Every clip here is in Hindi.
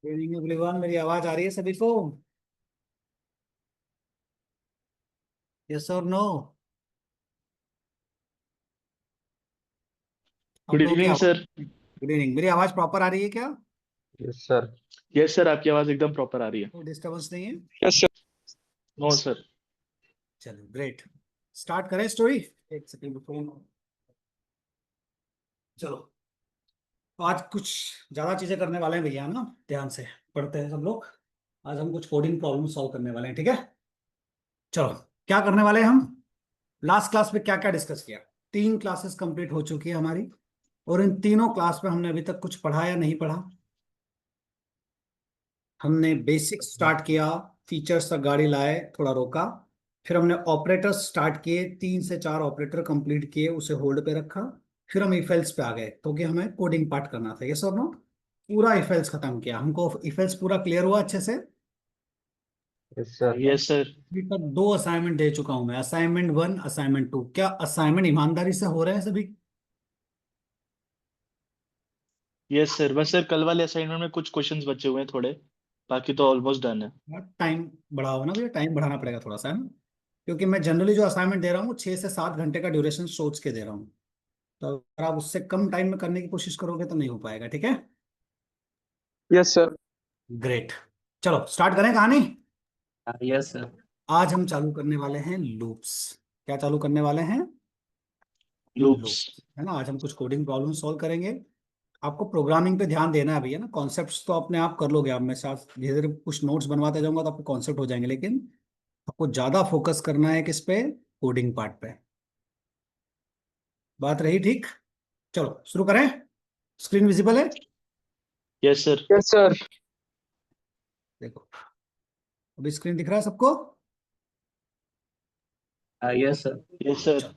Good evening everyone. मेरी आवाज आ रही है सभी को? यस और नो? आप गुड लोगों की इवनिंग आवाज। सर। Good evening. मेरी आवाज प्रॉपर आ रही है क्या? Yes sir. यस सर, आपकी आवाज एकदम प्रॉपर आ रही है। कोई डिस्टर्बेंस नहीं है? Yes sir. No sir. चलो ग्रेट। स्टार्ट करें स्टोरी। एक सेकंड रुको। चलो, तो आज कुछ ज्यादा चीजें करने वाले हैं भैया ना। ध्यान से पढ़ते हैं सब लोग। आज हम कुछ कोडिंग प्रॉब्लम सॉल्व करने वाले हैं, ठीक है? चलो, क्या करने वाले हैं हम? लास्ट क्लास में क्या क्या डिस्कस किया? 3 क्लासेस कंप्लीट हो चुकी है हमारी। और इन तीनों क्लास में हमने अभी तक कुछ पढ़ा या नहीं पढ़ा? हमने बेसिक स्टार्ट किया। फीचर्स तक गाड़ी लाए, थोड़ा रोका। फिर हमने ऑपरेटर्स स्टार्ट किए, 3 से 4 ऑपरेटर कंप्लीट किए, उसे होल्ड पे रखा। फिर हम इफेल्स पे आ गए क्योंकि हमें कोडिंग पार्ट करना था, ये सब नो। पूरा इफेल्स खत्म किया, हमको इफेल्स पूरा क्लियर हुआ अच्छे से। Yes sir. Yes sir. अभी तक 2 असाइनमेंट दे चुका हूं मैं, असाइनमेंट 1, असाइनमेंट 2। क्या असाइनमेंट ईमानदारी से हो रहे हैं सभी? यस सर, बस सर कल वाले असाइनमेंट में कुछ क्वेश्चंस बचे हुए हैं थोड़े। बाकी तो ऑलमोस्ट डन है। टाइम बढ़ाओ ना भैया, टाइम बढ़ाना पड़ेगा थोड़ा सा, है ना? क्योंकि मैं जनरली जो असाइनमेंट दे रहा हूँ 6 से 7 घंटे का ड्यूरेशन सोच के दे रहा हूँ। तो अगर आप उससे कम टाइम में करने की कोशिश करोगे तो नहीं हो पाएगा, ठीक है? Yes sir. ग्रेट। चलो स्टार्ट करें कहानी। Yes sir. आज हम चालू करने वाले हैं लूप्स। क्या चालू करने वाले हैं? लूप्स। लूप्स, है ना? आज हम कुछ कोडिंग प्रॉब्लम सॉल्व करेंगे। आपको प्रोग्रामिंग पे ध्यान देना है भैया ना। कॉन्सेप्ट्स तो अपने आप कर लोगे आप, मैं साथ धीरे धीरे कुछ नोट्स बनवाते जाऊंगा तो आपको कॉन्सेप्ट हो जाएंगे, लेकिन आपको ज्यादा फोकस करना है किस पे? कोडिंग पार्ट पे। बात रही ठीक? चलो शुरू करें। स्क्रीन विजिबल है? Yes sir. Yes sir. देखो, अभी स्क्रीन दिख रहा है सबको? Yes sir. Yes sir. चलो,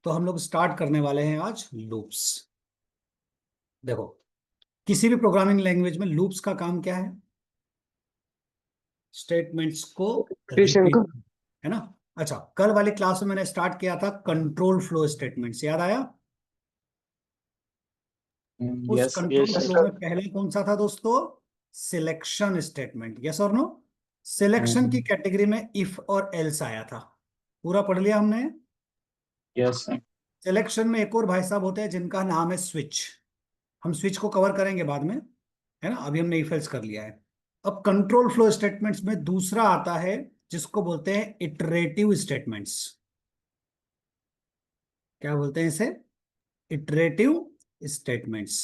तो हम लोग स्टार्ट करने वाले हैं आज लूप्स। देखो, किसी भी प्रोग्रामिंग लैंग्वेज में लूप्स का काम क्या है? स्टेटमेंट्स को कृष्ण रिपीट, को। है ना? अच्छा, कल वाली क्लास में मैंने स्टार्ट किया था कंट्रोल फ्लो स्टेटमेंट्स, याद आया? उस यस कंट्रोल यस फ्लो में पहले कौन सा था दोस्तों? सिलेक्शन स्टेटमेंट, यस और नो? सिलेक्शन की कैटेगरी में इफ और एल्स आया था। पूरा पढ़ लिया हमने। Yes sir. सिलेक्शन में एक और भाई साहब होते हैं जिनका नाम है स्विच। हम स्विच को कवर करेंगे बाद में, है ना? अभी हमने इफ एल्स कर लिया है। अब कंट्रोल फ्लो स्टेटमेंट्स में दूसरा आता है जिसको बोलते हैं इटरेटिव स्टेटमेंट्स। क्या बोलते हैं इसे? इटरेटिव स्टेटमेंट्स,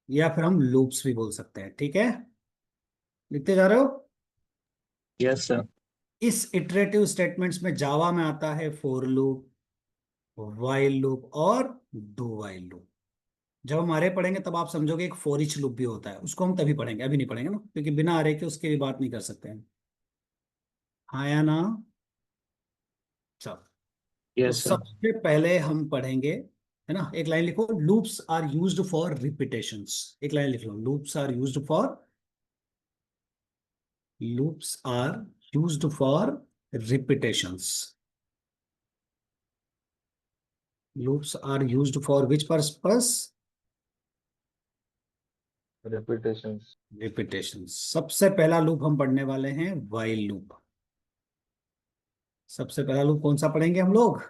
या फिर हम लूप्स भी बोल सकते हैं, ठीक है? लिखते जा रहे हो? Yes sir. इस इटरेटिव स्टेटमेंट्स में जावा में आता है फॉर लूप, वाइल लूप और डू वाइल लूप। जब हम आरे पढ़ेंगे तब आप समझोगे एक फॉर ईच लूप भी होता है, उसको हम तभी पढ़ेंगे, अभी नहीं पढ़ेंगे ना, क्योंकि बिना अरे के उसकी भी बात नहीं कर सकते हैं। हाँ या ना? चलो, तो यस सर। सबसे पहले हम पढ़ेंगे, है ना? एक लाइन लिखो, loops are used for repetitions. एक लाइन लिख लो, loops are used for, loops are used for repetitions. Loops are used for which purpose? Repetitions. Repetition. सबसे पहला लूप हम पढ़ने वाले हैं वाइल लूप। सबसे पहला लूप कौन सा पढ़ेंगे हम लोग?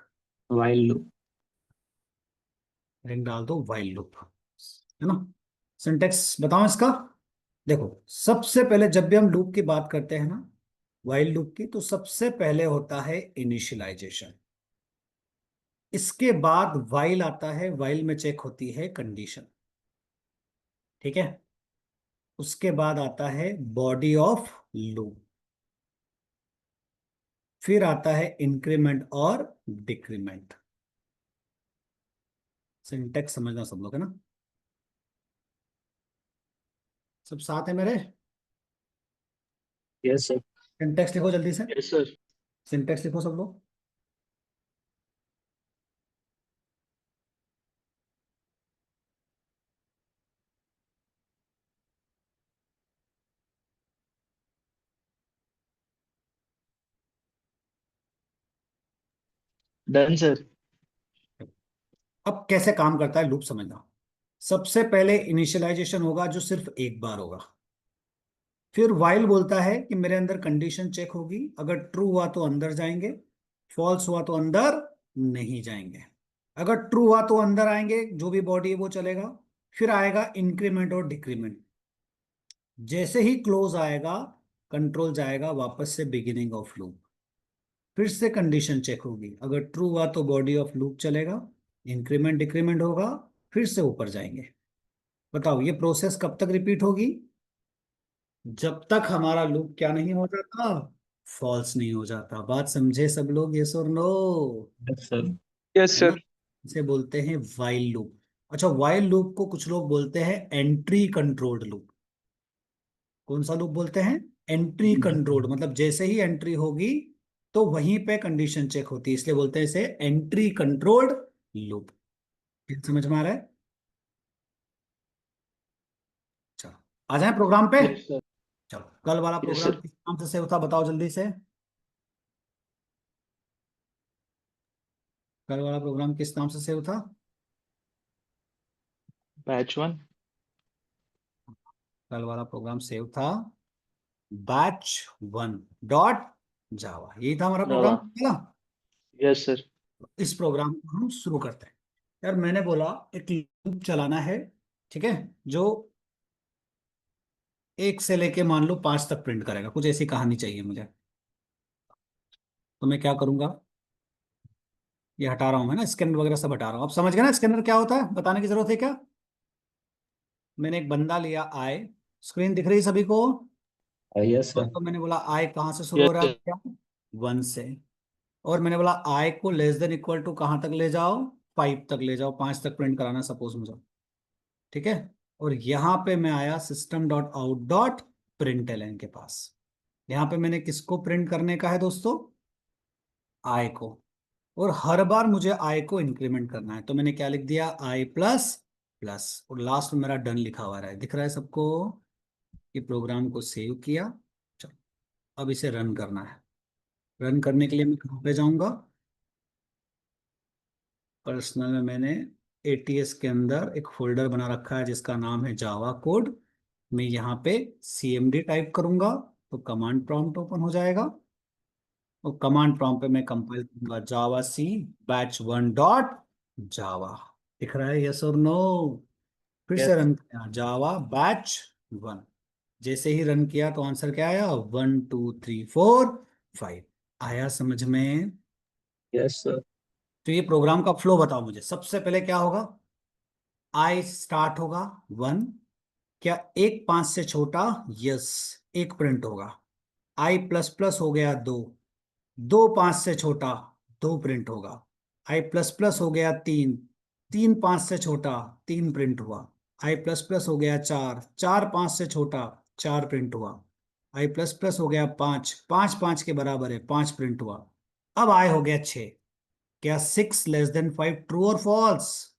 While loop. रिंग डाल दो, वाइल लूप, है ना? सिंटेक्स बताओ इसका। देखो, सबसे पहले जब भी हम लूप की बात करते हैं ना, वाइल लूप की, तो सबसे पहले होता है इनिशियलाइजेशन। इसके बाद वाइल आता है, वाइल में चेक होती है कंडीशन, ठीक है? उसके बाद आता है बॉडी ऑफ लूप। फिर आता है इंक्रीमेंट और डिक्रीमेंट। सिंटेक्स समझना सब लोग, है ना? सब साथ है मेरे? Yes sir. सिंटेक्स लिखो जल्दी से। Yes sir. सिंटेक्स लिखो सब लोग। Done sir. अब कैसे काम करता है लूप समझना। सबसे पहले इनिशियलाइजेशन होगा जो सिर्फ एक बार होगा। फिर वाइल बोलता है कि मेरे अंदर कंडीशन चेक होगी, अगर ट्रू हुआ तो अंदर जाएंगे, फॉल्स हुआ तो अंदर नहीं जाएंगे। अगर ट्रू हुआ तो अंदर आएंगे, जो भी बॉडी है वो चलेगा। फिर आएगा इंक्रीमेंट और डिक्रीमेंट। जैसे ही क्लोज आएगा, कंट्रोल जाएगा वापस से बिगिनिंग ऑफ लूप। फिर से कंडीशन चेक होगी, अगर ट्रू हुआ तो बॉडी ऑफ लूप चलेगा, इंक्रीमेंट डिक्रीमेंट होगा, फिर से ऊपर जाएंगे। बताओ ये प्रोसेस कब तक रिपीट होगी? जब तक हमारा लूप क्या नहीं हो जाता, फॉल्स नहीं हो जाता। बात समझे सब लोग? यस और नो? Yes sir. यस है ना? सर। इसे बोलते हैं वाइल लूप। अच्छा, वाइल लूप को कुछ लोग बोलते हैं एंट्री कंट्रोल्ड लूप। कौन सा लूप बोलते हैं? एंट्री कंट्रोल्ड, मतलब जैसे ही एंट्री होगी तो वहीं पे कंडीशन चेक होती है, इसलिए बोलते हैं इसे एंट्री कंट्रोल्ड लूप। समझ में आ रहा है? चलो आ जाए प्रोग्राम पे। Yes sir. चलो, कल वाला यस प्रोग्राम सर। किस नाम से सेव था बताओ जल्दी से। कल वाला प्रोग्राम किस नाम से सेव था? बैच 1। कल वाला प्रोग्राम सेव था batch1.java। यही था हमारा प्रोग्राम जावा। पहला। Yes sir. इस प्रोग्राम को हम शुरू करते हैं। यार मैंने बोला एक लूप चलाना है, ठीक है, जो एक से लेके मान लो 5 तक प्रिंट करेगा, कुछ ऐसी कहानी चाहिए मुझे। तो मैं क्या करूंगा, ये हटा रहा हूं मैं ना, स्कैनर वगैरह सब हटा रहा हूं। अब समझ गए ना स्कैनर क्या होता है? बताने की जरूरत है क्या? मैंने एक बंदा लिया आय, स्क्रीन दिख रही है सभी को? यस और सर। तो मैंने बोला आय कहाँ से शुरू हो यस रहा है सर। क्या? 1 से। और मैंने बोला आय को लेस देन इक्वल टू कहाँ तक ले जाओ? 5 तक ले जाओ, 5 तक प्रिंट कराना सपोज मुझे, ठीक है। और यहाँ पे मैं आया system dot out dot print L के पास। यहाँ पे मैंने किसको प्रिंट करने का है दोस्तों? आय को। और हर बार मुझे आई को इंक्रीमेंट करना है, तो मैंने क्या लिख दिया? आई प्लस प्लस, और लास्ट में मेरा डन लिखा हुआ है, दिख रहा है सबको? ये प्रोग्राम को सेव किया। चलो अब इसे रन करना है। रन करने के लिए मैं कहाँ पे जाऊंगा? पर्सनल में मैंने एटीएस के अंदर एक फोल्डर बना रखा है जिसका नाम है जावा कोड। मैं यहाँ पे cmd टाइप करूंगा तो कमांड प्रॉम्प्ट ओपन हो जाएगा। और कमांड प्रॉम्प्ट पे मैं कंपाइल करूंगा जावा सी batch1.java। दिख रहा है यस और नो? फिर से यस। रन किया जावा batch1। जैसे ही रन किया तो आंसर क्या आया? 1 2 3 4 5। आया समझ में? Yes sir. तो ये प्रोग्राम का फ्लो बताओ मुझे। सबसे पहले क्या होगा? आई स्टार्ट होगा 1। क्या एक 5 से छोटा? यस, एक प्रिंट होगा। आई प्लस प्लस हो गया 2। 2 5 से छोटा, 2 प्रिंट होगा। आई प्लस प्लस हो गया 3। 3 5 से छोटा, 3 प्रिंट हुआ। आई प्लस प्लस हो गया 4। 4 5 से छोटा, 4 प्रिंट हुआ। आई प्लस प्लस हो गया 5। 5 5 के बराबर है, 5 प्रिंट हुआ। अब आई हो गया 6। क्या 6 लेस देन 5 ट्रू और फॉल्स?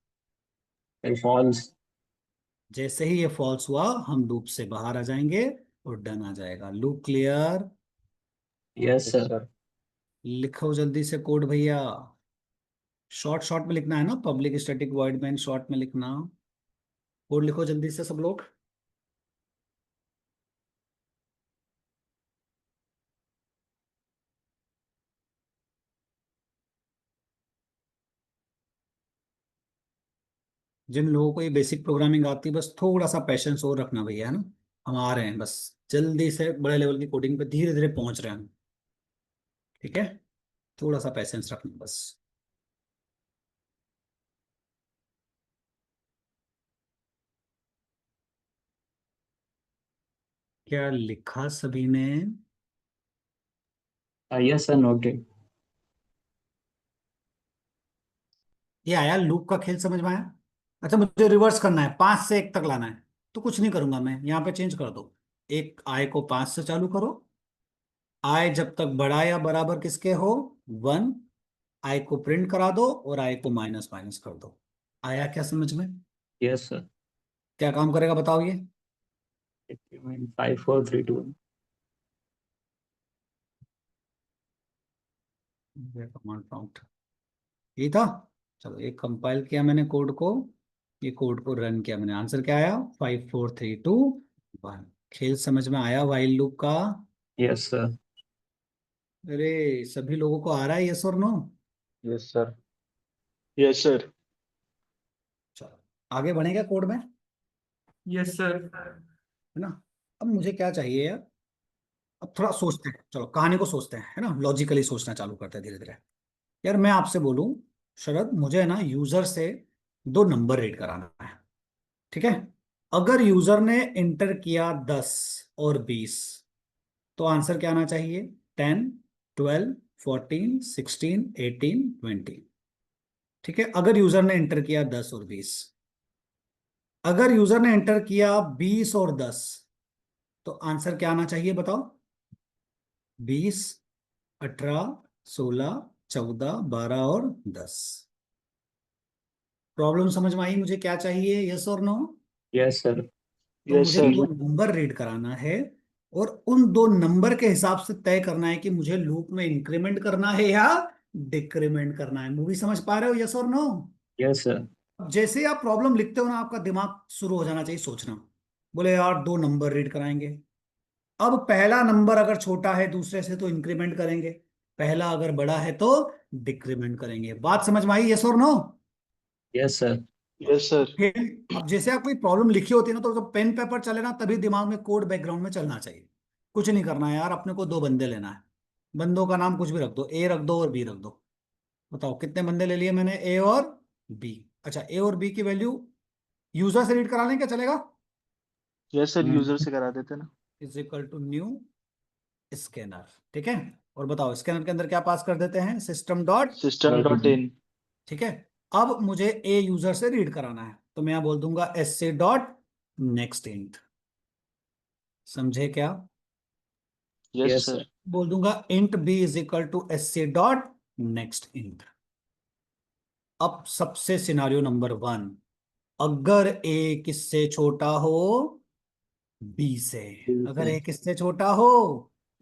फॉल्स। जैसे ही ये फॉल्स हुआ हम लूप से बाहर आ जाएंगे और डन आ जाएगा। Loop clear? Yes yes sir. Sir. लिखो जल्दी से कोड भैया। शॉर्ट शॉर्ट में लिखना है ना, public static void main short में लिखना। कोड लिखो जल्दी से सब लोग। जिन लोगों को ये बेसिक प्रोग्रामिंग आती है बस थोड़ा सा पैशंस और रखना भैया, है ना। हम आ रहे हैं, बस जल्दी से बड़े लेवल की कोडिंग पे धीरे धीरे पहुंच रहे हैं हम, ठीक है। थोड़ा सा पैशंस रखना बस। क्या लिखा सभी ने? Yes sir, noted. ये आया लूप का खेल समझ में आया? अच्छा, मुझे रिवर्स करना है, 5 से 1 तक लाना है। तो कुछ नहीं करूंगा मैं, यहाँ पे चेंज कर दो। एक आय को 5 से चालू करो। आय जब तक बड़ा या बराबर किसके हो? 1। आई को प्रिंट करा दो और आई को माइनस माइनस कर दो। आया क्या समझ में? Yes sir. क्या काम करेगा बताओ ये? इंक्रीमेंट 5 4 3 2। कमांड प्रॉम्प्ट ये था। चलो एक कंपाइल किया मैंने कोड को, ये कोड को रन किया मैंने, आंसर क्या आया? 5 4 3 2 1। खेल समझ में आया वाइल लूप का? Yes, sir. अरे सभी लोगों को आ रहा है, यस और no? Yes sir. Yes sir. चलो आगे बढ़ेगा कोड में, है यस सर। ना? अब मुझे क्या चाहिए यार, अब थोड़ा सोचते हैं, चलो कहानी को सोचते हैं, है ना, लॉजिकली सोचना चालू करते हैं धीरे धीरे। यार मैं आपसे बोलूं शरद, मुझे है ना यूजर से दो नंबर रीड कराना है, ठीक है? अगर यूजर ने इंटर किया 10 और 20, तो आंसर क्या आना चाहिए? 10, 12, 14, 16, 18, 20। ठीक है, अगर यूजर ने इंटर किया 10 और 20। अगर यूजर ने इंटर किया 20 और 10, तो आंसर क्या आना चाहिए बताओ? 20, 18, 16, 14, 12 और 10। प्रॉब्लम समझ में आई मुझे क्या चाहिए, यस और नो? Yes, sir. तो यस मुझे सर। दो नंबर रीड कराना है, और उन दो नंबर के हिसाब से तय करना है कि मुझे लूप में इंक्रीमेंट करना है या डिक्रीमेंट करना है। मूवी समझ पा रहे हो, यस और नो? Yes, sir. जैसे ही आप प्रॉब्लम लिखते हो ना, आपका दिमाग शुरू हो जाना चाहिए सोचना। बोले यार दो नंबर रीड कराएंगे, अब पहला नंबर अगर छोटा है दूसरे से तो इंक्रीमेंट करेंगे, पहला अगर बड़ा है तो डिक्रीमेंट करेंगे। बात समझ में आई, यस और no? Yes, sir. Yes sir. फिर अब जैसे आप कोई प्रॉब्लम लिखी होती है ना, तो जब पेन पेपर चले ना, तभी दिमाग में कोड बैकग्राउंड में चलना चाहिए। कुछ नहीं करना है यार, अपने को दो बंदे लेना है। बंदों का नाम कुछ भी रख दो, ए रख दो और बी रख दो। बताओ कितने बंदे ले लिए मैंने, ए और बी। अच्छा, ए और बी की वैल्यू यूजर से रीड करा लें, क्या चलेगा? Yes sir, Hmm. यूजर से करा देते ना। Is equal to new scanner, ठीक है? और बताओ स्कैनर के अंदर क्या पास कर देते हैं, system dot. System dot in. ठीक है, अब मुझे ए यूजर से रीड कराना है, तो मैं यहां बोल दूंगा S C dot next int. समझे क्या? Yes Yes, sir. सर। बोल दूंगा int B is equal to S C dot next int. अब सबसे सिनारियो नंबर 1, अगर ए किससे छोटा हो, बी से। B अगर से ए किससे छोटा हो,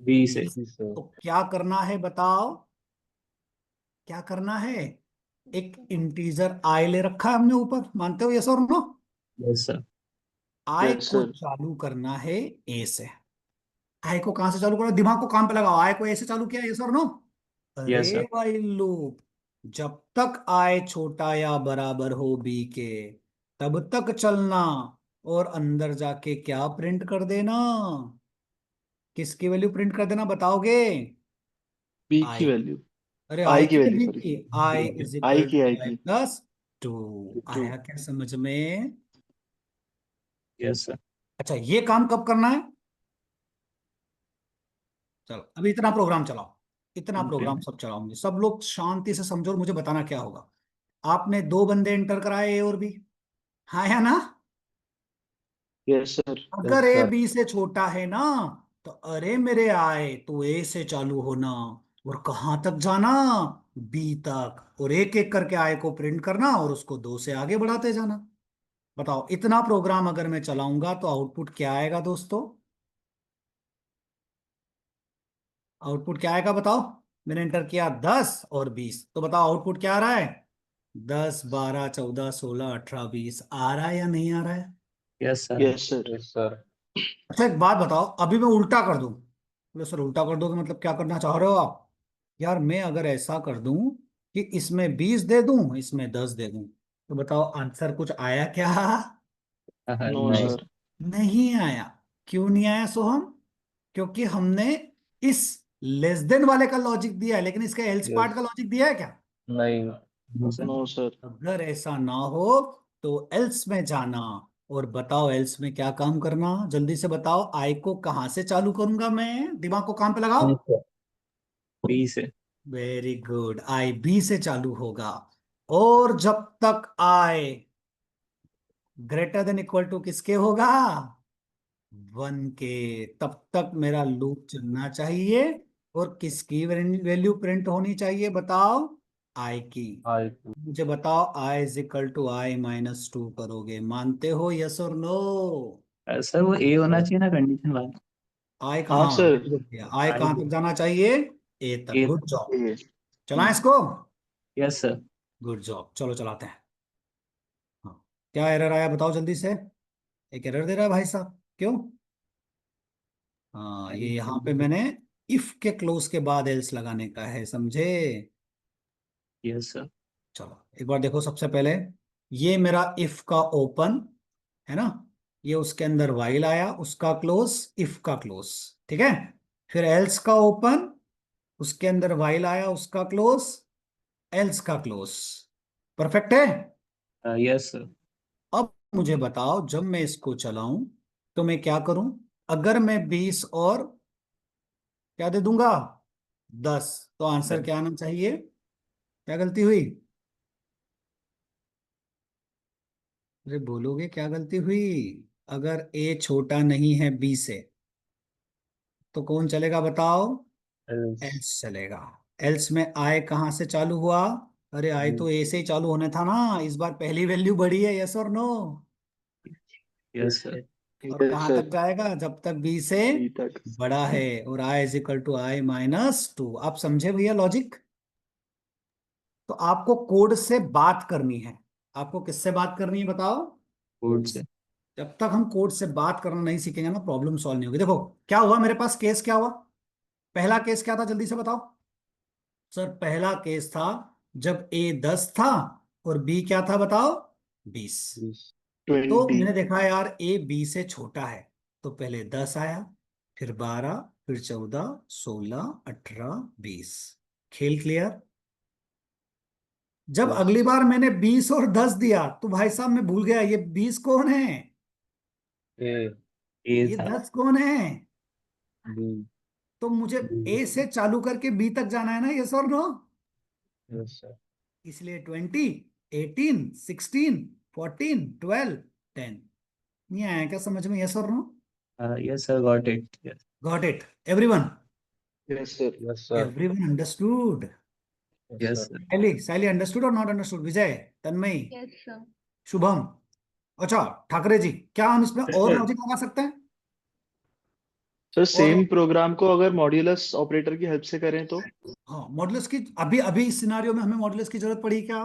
B बी से से। सर। तो क्या करना है बताओ, क्या करना है? एक इंटीजर आई ले रखा है हमने ऊपर, मानते हो यस और नो? Yes, sir. आई यस को सर। चालू करना है ए से। आई को कहां से चालू करो, दिमाग को काम पे लगाओ, आई को ए से चालू किया, यस और नो? Yes, अरे sir. भाई लूप, जब तक आई छोटा या बराबर हो बी के, तब तक चलना, और अंदर जाके क्या प्रिंट कर देना? किसकी वैल्यू प्रिंट कर देना बताओगे? बी की आई। वैल्यू। अरे आई आई की की वैल्यू बी सॉरी। की, आई इज आई इक्वल की, टू आई आई की। Plus two. टू। आया क्या समझ में? Yes, sir. अच्छा ये काम कब करना है? चलो अभी इतना प्रोग्राम चलाओ, इतना Okay. प्रोग्राम सब चलाऊंगी, सब लोग शांति से समझो और मुझे बताना क्या होगा। आपने दो बंदे एंटर कराए, ए और बी, हाँ या ना? Yes sir. अगर यस ए सर। बी से छोटा है ना, तो अरे मेरे आए तो ए से चालू होना, और कहां तक जाना, बी तक, और एक एक करके आए को प्रिंट करना और उसको दो से आगे बढ़ाते जाना। बताओ इतना प्रोग्राम अगर मैं चलाऊंगा तो आउटपुट क्या आएगा दोस्तों? आउटपुट क्या आएगा बताओ? मैंने एंटर किया 10 और 20, तो बताओ आउटपुट क्या आ रहा है? 10, 12, 14, 16, 18, 20 आ रहा है या नहीं आ रहा है? Yes, sir. Yes sir. Yes sir. अच्छा एक बात बताओ, अभी मैं उल्टा कर दूं? बोले सर उल्टा कर दो तो मतलब क्या करना चाह रहे हो आप? यार मैं अगर ऐसा कर दूं कि इसमें 20 दे दूं, इसमें 10 दे दूं, तो बताओ आंसर कुछ आया क्या? No No. सर। नहीं आया। क्यों नहीं आया सोहम? क्योंकि हमने इस लेस देन वाले का लॉजिक दिया है, लेकिन इसका एल्स यस। पार्ट का लॉजिक दिया है क्या? नहीं। No, sir. No sir. अगर ऐसा ना हो तो एल्स में जाना, और बताओ एल्स में क्या काम करना, जल्दी से बताओ। आई को कहां से चालू करूंगा मैं, दिमाग को काम पे लगाओ। B से B से वेरी गुड, आई बी से चालू होगा, और जब तक आई ग्रेटर देन इक्वल टू किसके होगा, 1 के, तब तक मेरा लूप चलना चाहिए। और किसकी वैल्यू प्रिंट होनी चाहिए बताओ? आई की। आई। मुझे बताओ I is equal to I minus two करोगे, मानते हो यस और नो? सर वो A होना चाहिए ना कंडीशन वाला आई हाँ कहाँ, सर। वेरी गुड भैया, आई I कहाँ तक जाना चाहिए? ए तक, A गुड जॉब। ये। चलाएं इसको? यस सर गुड जॉब, चलो चलाते हैं। हाँ, क्या एरर आया बताओ जल्दी से। एक एरर दे रहा है भाई साहब, क्यों? हाँ, ये यहाँ पे मैंने इफ के क्लोज के बाद एल्स लगाने का है, समझे? Yes sir. चलो एक बार देखो, सबसे पहले ये मेरा इफ का ओपन है ना, ये उसके अंदर वाइल आया, उसका क्लोज, इफ का क्लोज, ठीक है। फिर एल्स का ओपन, उसके अंदर वाइल आया, उसका क्लोज, एल्स का क्लोज। परफेक्ट है। Yes sir. अब मुझे बताओ, जब मैं इसको चलाऊं तो मैं क्या करूं? अगर मैं 20 और क्या दे दूंगा, 10, तो आंसर क्या आना चाहिए? क्या गलती हुई? अरे बोलोगे क्या गलती हुई? अगर ए छोटा नहीं है बी से तो कौन चलेगा बताओ? एल्स। एल्स चलेगा। एल्स में आई कहाँ से चालू हुआ? अरे आई तो ए से ही चालू होने था ना, इस बार पहली वैल्यू बड़ी है, यस और नो? Yes sir. और यस कहाँ तक सर। जाएगा? जब तक बी से बी तक। बड़ा है। और आई इज इक्वल टू आई -2। आप समझे भैया लॉजिक? तो आपको कोड से बात करनी है। आपको किससे बात करनी है बताओ? कोड से। जब तक हम कोड से बात करना नहीं सीखेंगे ना, प्रॉब्लम सॉल्व नहीं होगी। देखो क्या हुआ मेरे पास, केस क्या हुआ? पहला केस क्या था, जल्दी से बताओ। सर पहला केस था जब ए 10 था और बी क्या था बताओ? 20। तो 20। मैंने देखा यार ए बी से छोटा है, तो पहले 10 आया, फिर 12, फिर 14, 16, 18, 20। खेल क्लियर? जब यस। अगली बार मैंने 20 और 10 दिया तो भाई साहब मैं भूल गया ये 20 कौन है, ए। ए ये था। 10 कौन है। बी। तो मुझे ए से चालू करके बी तक जाना है ना, यस और नो? Yes sir. इसलिए 20, 18, 16, 14, 12, 10। नहीं आया क्या समझ में, यस और no? Yes sir, got it. Yes. Got it everyone? Yes sir. Yes sir. Everyone understood? Yes sir. Saili, Saili understood और not understood? Vijay, Tanmayi, yes sir. Shubham, अच्छा ठाकरे जी, क्या हम इसमें और सर। लॉजिक लगा सकते हैं? सर और सेम प्रोग्राम को अगर मॉड्यूलस ऑपरेटर की हेल्प से करें तो? हाँ, मॉडुलस की अभी अभी इस सिनारियो में हमें मॉडुलस की जरूरत पड़ी क्या?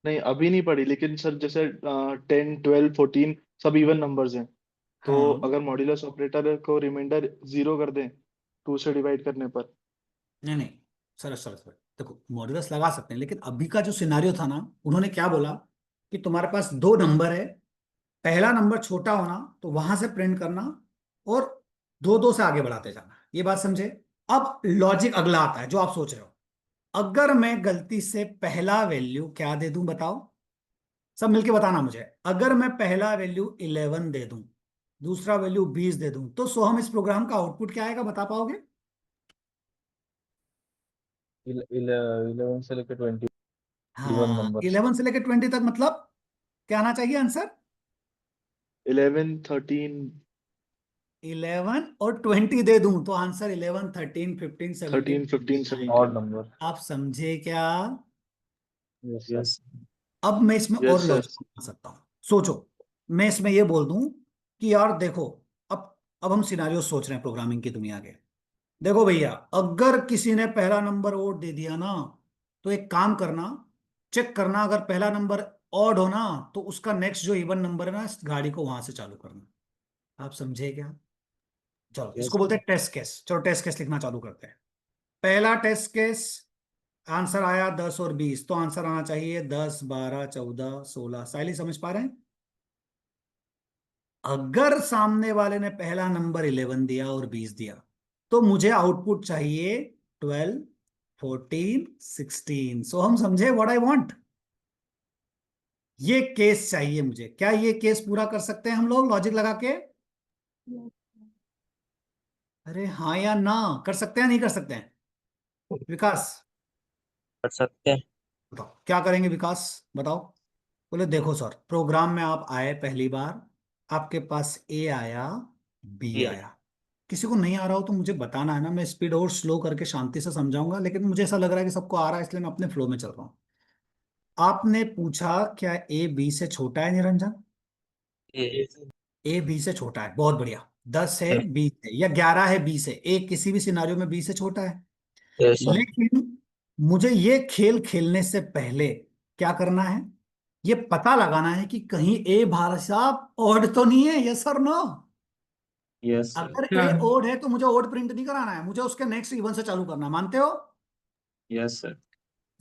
नहीं, अभी नहीं पड़ी, लेकिन सर जैसे 10, 12, 14 सब इवन नंबर्स हैं, तो हाँ, अगर मॉड्यूलस ऑपरेटर को रिमाइंडर 0 कर दें 2 से डिवाइड करने पर। नहीं नहीं, सरस सरस सरस। देखो मॉडुलस लगा सकते हैं, लेकिन अभी का जो सिनारियो था ना, उन्होंने क्या बोला कि तुम्हारे पास दो नंबर है, पहला नंबर छोटा होना तो वहां से प्रिंट करना, और दो दो से आगे बढ़ाते जाना। ये बात समझे? अब लॉजिक अगला आता है जो आप सोच रहे हो। अगर मैं गलती से पहला वैल्यू क्या दे दूं बताओ? सब मिलके बताना मुझे। अगर मैं पहला वैल्यू 11 दे दूं, दूसरा वैल्यू 20 दे दूं, तो सोहम इस प्रोग्राम का आउटपुट क्या आएगा बता पाओगे? 11 से लेकर 20 इवन हाँ, नंबर्स। 11 से लेकर 20 तक, मतलब क्या आना चाहिए आंसर? 11, 13, 11 और 20 दे दूं तो आंसर 11, 13, 15, 17, 13, 15, 19 आएगा। ऑड 17। नंबर। आप समझे क्या? Yes sir. यस। अब मैं इसमें और यस सर। लॉजिक बना सकता हूं। सोचो, मैं इसमें यह बोल दूं कि यार देखो, अब हम सिनारियो सोच रहे हैं प्रोग्रामिंग की दुनिया के। देखो भैया, अगर किसी ने पहला नंबर और दे दिया ना, तो एक काम करना, चेक करना, अगर पहला नंबर ऑड हो ना, तो उसका नेक्स्ट जो इवन नंबर है ना, इस गाड़ी को वहां से चालू करना। आप समझे क्या? चलो यस इसको बोलते सर। हैं टेस्ट केस। चलो टेस्ट केस लिखना चालू करते हैं। पहला टेस्ट केस, आंसर आया 10 और 20, तो आंसर आना चाहिए 10, 12, 14, 16। साइली समझ पा रहे हैं? अगर सामने वाले ने पहला नंबर 11 दिया और 20 दिया, तो मुझे आउटपुट चाहिए 12, 14, 16। सो हम समझे व्हाट आई वांट? ये केस चाहिए मुझे। क्या ये केस पूरा कर सकते हैं हम लोग लॉजिक लगा के? यस अरे हाँ या ना, कर सकते हैं नहीं कर सकते हैं? विकास कर सकते हैं। बताओ क्या करेंगे, विकास बताओ। बोले देखो सर, प्रोग्राम में आप आए पहली बार, आपके पास ए आया, बी ये। आया। किसी को नहीं आ रहा हो तो मुझे बताना है ना, मैं स्पीड और स्लो करके शांति से समझाऊंगा, लेकिन मुझे ऐसा लग रहा है कि सबको आ रहा है, इसलिए मैं अपने फ्लो में चल रहा हूँ। आपने पूछा क्या ए बी से छोटा है निरंजन? ये। ए बी से छोटा है, बहुत बढ़िया। 10 है बी से, या 11 है बी से, ए किसी भी सिनारियो में बी से छोटा है। Yes sir. लेकिन मुझे ये खेल खेलने से पहले क्या करना है? ये पता लगाना है कि कहीं ए भाई साहब ऑड तो नहीं है, यस और नो? Yes sir. अगर ए ओड है तो मुझे ओड प्रिंट नहीं कराना है, मुझे उसके नेक्स्ट इवन से चालू करना है, मानते हो? Yes sir.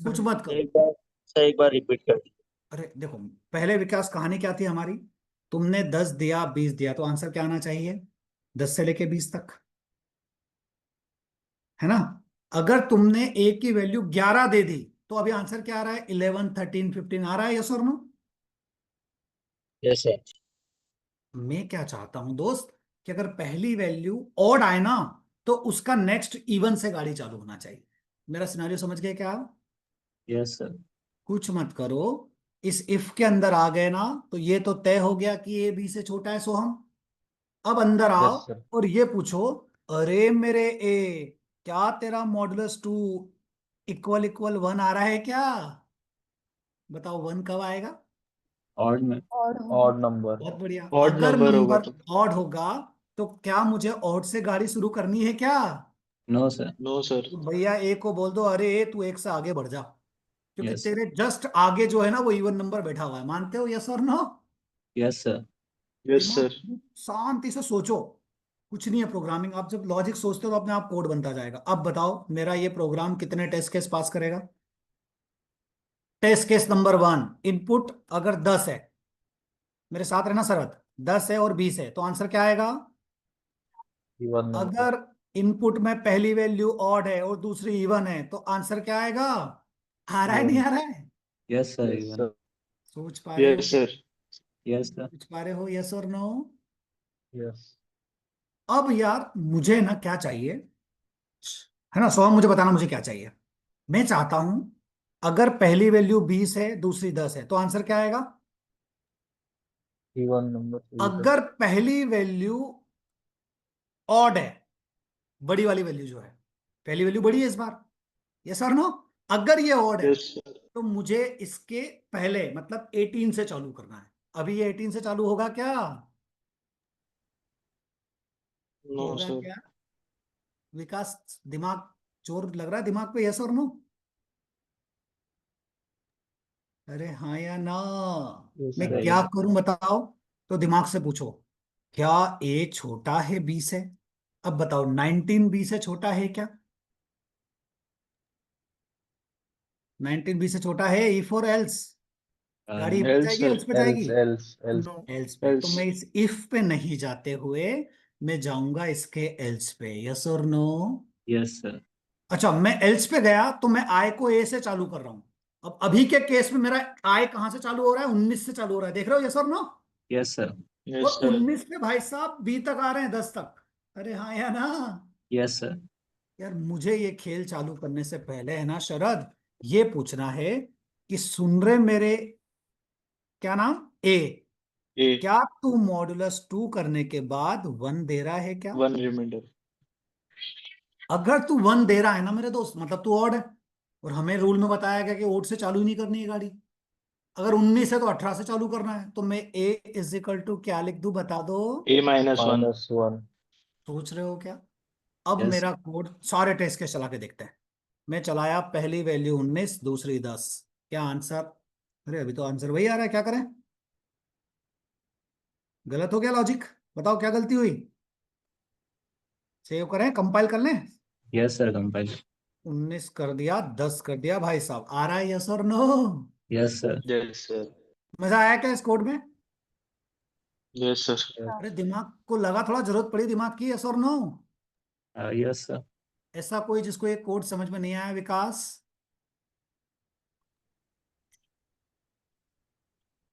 कुछ मत करो। एक बार सर, एक बार रिपीट कर दीजिए। अरे देखो, पहले विकास कहानी क्या थी हमारी? तुमने 10 दिया, 20 दिया, तो आंसर क्या आना चाहिए? 10 से लेके 20 तक, है ना? अगर तुमने ए की वैल्यू 11 दे दी, तो अभी आंसर क्या आ रहा है? 11, 13, 15 आ रहा है, यस और नो? Yes sir. मैं क्या चाहता हूं दोस्त, कि अगर पहली वैल्यू ऑड आए ना, तो उसका नेक्स्ट इवन से गाड़ी चालू होना चाहिए। मेरा सिनारियो समझ गए क्या? Yes sir. कुछ मत करो। इस इफ के अंदर आ गए ना, तो ये तो तय हो गया कि ए बी से छोटा है, सो हम अब अंदर आओ यस सर। और ये पूछो, अरे मेरे ए, क्या तेरा मॉडुलस 2 इक्वल इक्वल 1 आ रहा है क्या? बताओ 1 कब आएगा? और में और ऑड नंबर। बहुत बढ़िया। ऑड अगर नंबर होगा नंबर तो। ऑड होगा, तो क्या मुझे ऑड से गाड़ी शुरू करनी है क्या? No sir. No sir. तो भैया ए को बोल दो, अरे ए तू एक से आगे बढ़ जा, क्योंकि यस। तेरे जस्ट आगे जो है ना वो इवन नंबर बैठा हुआ है। मानते हो, यस और नो? Yes sir. यस दिमाग सर। शांति से सोचो। कुछ नहीं है प्रोग्रामिंग, आप जब लॉजिक सोचते हो तो अपने आप कोड बनता जाएगा। अब बताओ, मेरा ये प्रोग्राम कितने टेस्ट केस पास करेगा? टेस्ट केस नंबर 1, इनपुट अगर 10 है, मेरे साथ रहना शरत, 10 है और 20 है, तो आंसर क्या आएगा? Even number. अगर इनपुट में पहली वैल्यू ऑड है और दूसरी इवन है, तो आंसर क्या आएगा? आ रहा है, नहीं इवन। आ रहा है? Yes sir, yes even. Sir. सोच पा रहे हो यस क्या? सर। Yes sir. सोच पा रहे हो, यस और नो? यस। अब यार मुझे ना क्या चाहिए, है ना? सो मुझे बताना मुझे क्या चाहिए। मैं चाहता हूं, अगर पहली वैल्यू 20 है, दूसरी 10 है, तो आंसर क्या आएगा? इवन नंबर चाहिए सर। अगर पहली वैल्यू ऑड है, बड़ी वाली वैल्यू जो है, पहली वैल्यू बड़ी है इस बार, यस और नो? अगर ये ऑड है, यस सर। तो मुझे इसके पहले मतलब 18 से चालू करना है। अभी ये 18 से चालू होगा क्या? नो होगा सर। क्या? विकास, दिमाग चोर लग रहा है दिमाग पे, यस और नो? अरे हाँ या ना? यस मैं सर। क्या सही। करूं बताओ? तो दिमाग से पूछो, क्या ए छोटा है बी से? अब बताओ, 19 बी से छोटा है क्या? 19 बी से छोटा है, ई फॉर एल्स। गाड़ी नो। पे एल्स जाएगी, सर। एल्स पे जाएगी? Else else else. No, else पे। तो एल्स। मैं इस इफ पे नहीं जाते हुए मैं जाऊंगा इसके एल्स पे, यस और नो? Yes sir. अच्छा, मैं एल्स पे गया तो मैं आई को ए से चालू कर रहा हूं। अब अभी के केस में मेरा आई कहां से चालू हो रहा है? 19 से चालू हो रहा है, देख रहे हो, यस और नो? Yes sir. यस और सर। 19 पे भाई साहब बी तक आ रहे हैं, 10 तक। अरे हाँ या ना? Yes sir. यार मुझे ये खेल चालू करने से पहले है ना शरद, ये पूछना है कि सुन रहे मेरे, क्या नाम, ए, ए। क्या तू मॉडुलस 2 करने के बाद 1 दे रहा है क्या? One reminder. अगर तू 1 दे रहा है ना मेरे दोस्त, मतलब तू ऑड है। और हमें रूल में बताया गया कि ओड से चालू ही नहीं करनी है गाड़ी। अगर 19 है तो 18 से चालू करना है, तो मैं ए इज इक्वल टू क्या लिख दूं, बता दो? ए माइनस वन। Minus one. सोच रहे हो क्या? अब यस। मेरा कोड सारे टेस्ट के चला के देखते हैं। मैं चलाया, पहली वैल्यू 19, दूसरी 10, क्या आंसर? अरे अभी तो आंसर वही आ रहा है, क्या करें? गलत हो गया लॉजिक? बताओ क्या गलती हुई? सेव करें, कंपाइल कर लें? Yes sir, compile. 19 कर दिया, 10 कर दिया, भाई साहब आ रहा है, यस और no? Yes sir. Yes sir. मजा आया क्या इस कोड में? Yes sir. अरे दिमाग को लगा, थोड़ा जरूरत पड़ी दिमाग की, यस और नो? Yes sir. ऐसा कोई जिसको ये कोड समझ में नहीं आया, विकास?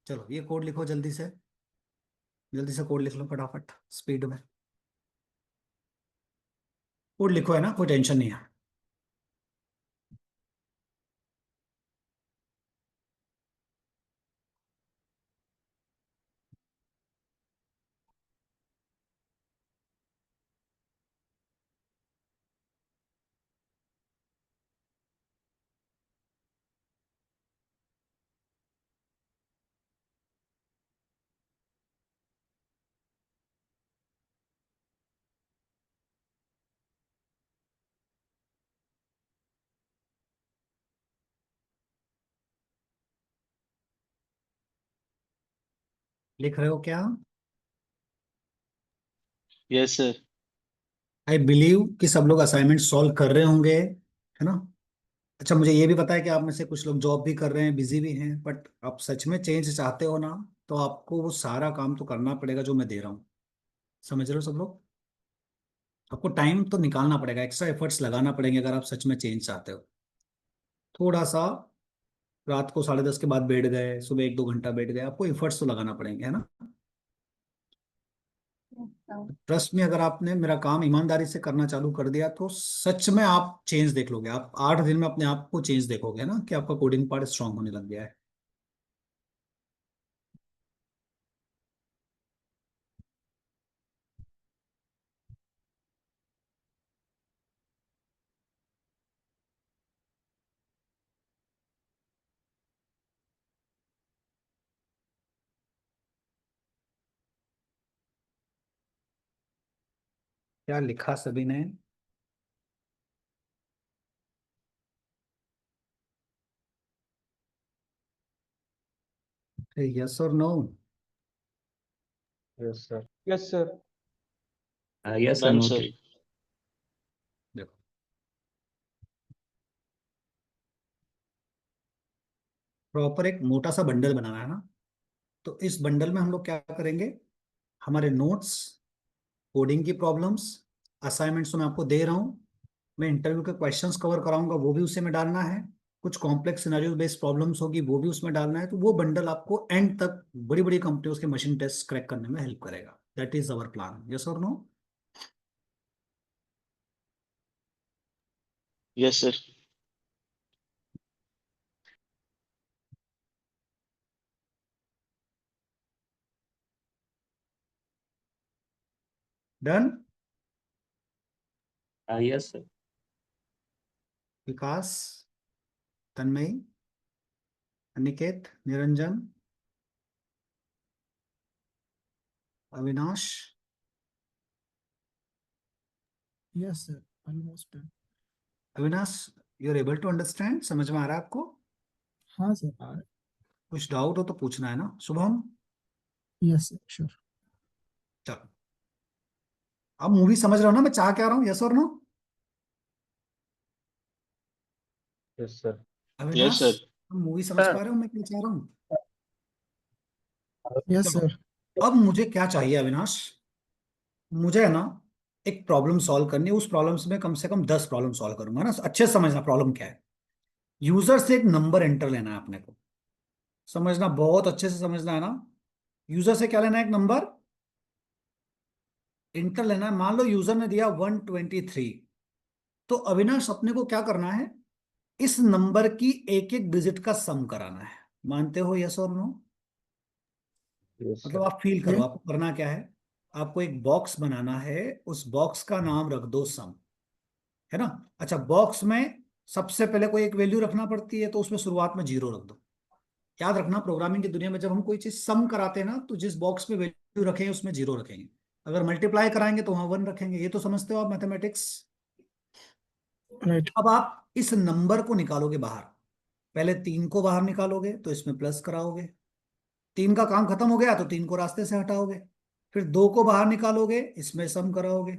चलो ये कोड लिखो जल्दी से, जल्दी से कोड लिख लो फटाफट, स्पीड में। कोड लिखो, है ना, कोई टेंशन नहीं है। लिख रहे हो क्या? Yes sir. आई बिलीव कि सब लोग असाइनमेंट सॉल्व कर रहे होंगे, है ना। अच्छा, मुझे ये भी पता है कि आप में से कुछ लोग जॉब भी कर रहे हैं, बिजी भी हैं, बट आप सच में चेंज चाहते हो ना, तो आपको वो सारा काम तो करना पड़ेगा जो मैं दे रहा हूँ। समझ रहे हो सब लोग? आपको टाइम तो निकालना पड़ेगा, एक्स्ट्रा एफर्ट्स लगाना पड़ेंगे अगर आप सच में चेंज चाहते हो। थोड़ा सा रात को 10:30 के बाद बैठ गए, सुबह 1-2 घंटा बैठ गए, आपको एफर्ट्स तो लगाना पड़ेंगे, है ना। ट्रस्ट में, अगर आपने मेरा काम ईमानदारी से करना चालू कर दिया तो सच में आप चेंज देख लोगे। आप 8 दिन में अपने आप को चेंज देखोगे ना, कि आपका कोडिंग पार्ट स्ट्रांग होने लग गया है। क्या लिखा सभी ने? यस और no? Yes sir. Yes sir. Yes sir, done sir. Noted. देखो, प्रॉपर एक मोटा सा बंडल बनाना है ना। तो इस बंडल में हम लोग क्या करेंगे? हमारे नोट्स, कोडिंग की प्रॉब्लम्स, असाइनमेंट्स तो मैं आपको दे रहा हूँ, मैं इंटरव्यू के क्वेश्चंस कवर कराऊंगा, वो भी उसी में डालना है। कुछ कॉम्प्लेक्स सिनेरियो बेस्ड प्रॉब्लम्स होगी, वो भी उसमें डालना है। तो वो बंडल आपको एंड तक बड़ी बड़ी कंपनियों के मशीन टेस्ट क्रैक करने में हेल्प करेगा। That is our plan. Yes और no? Yes sir. Done. Yes sir. Vikas, Tanmayi, Aniket, Niranjan, Avinash. Yes sir, almost done. Avinash, you are able to understand? समझ में आ रहा है आपको? हाँ सर, आ रहा कुछ डाउट हो तो पूछना है ना। शुभम, है। Yes sir, sure. चलो। अब मूवी समझ रहे हो ना मैं चाह क्या रहा हूँ? यस और no? Yes sir. Yes Avinash, sir. Movie समझ सर, पा रहे हो मैं क्या चाह रहा हूँ? यस चलो, सर। अब मुझे क्या चाहिए अविनाश? मुझे है ना एक प्रॉब्लम सॉल्व करनी है। उस प्रॉब्लम में कम से कम 10 प्रॉब्लम सॉल्व करूंगा ना। अच्छे से समझना प्रॉब्लम क्या है। यूजर से एक नंबर एंटर लेना है अपने को। समझना, बहुत अच्छे से समझना है ना। यूजर से क्या लेना है? एक नंबर इंटर लेना है। मान लो यूजर ने दिया 123, तो अविनाश अपने को क्या करना है? इस नंबर की एक एक डिजिट का सम कराना है। मानते हो? यस और नो? यस मतलब सर। आप फील करो, ये आपको करना क्या है। आपको एक बॉक्स बनाना है, उस बॉक्स का नाम रख दो सम, है ना। अच्छा, बॉक्स में सबसे पहले कोई एक वैल्यू रखना पड़ती है, तो उसमें शुरुआत में 0 रख दो। याद रखना, प्रोग्रामिंग की दुनिया में जब हम कोई चीज सम कराते हैं ना, तो जिस बॉक्स में वैल्यू रखेंगे उसमें 0 रखेंगे। अगर मल्टीप्लाई कराएंगे तो वहां 1 रखेंगे। ये तो समझते हो आप मैथमेटिक्स? राइट। अब आप इस नंबर को निकालोगे बाहर। पहले 3 को बाहर निकालोगे तो इसमें प्लस कराओगे। 3 का काम खत्म हो गया तो 3 को रास्ते से हटाओगे। फिर 2 को बाहर निकालोगे, इसमें सम कराओगे।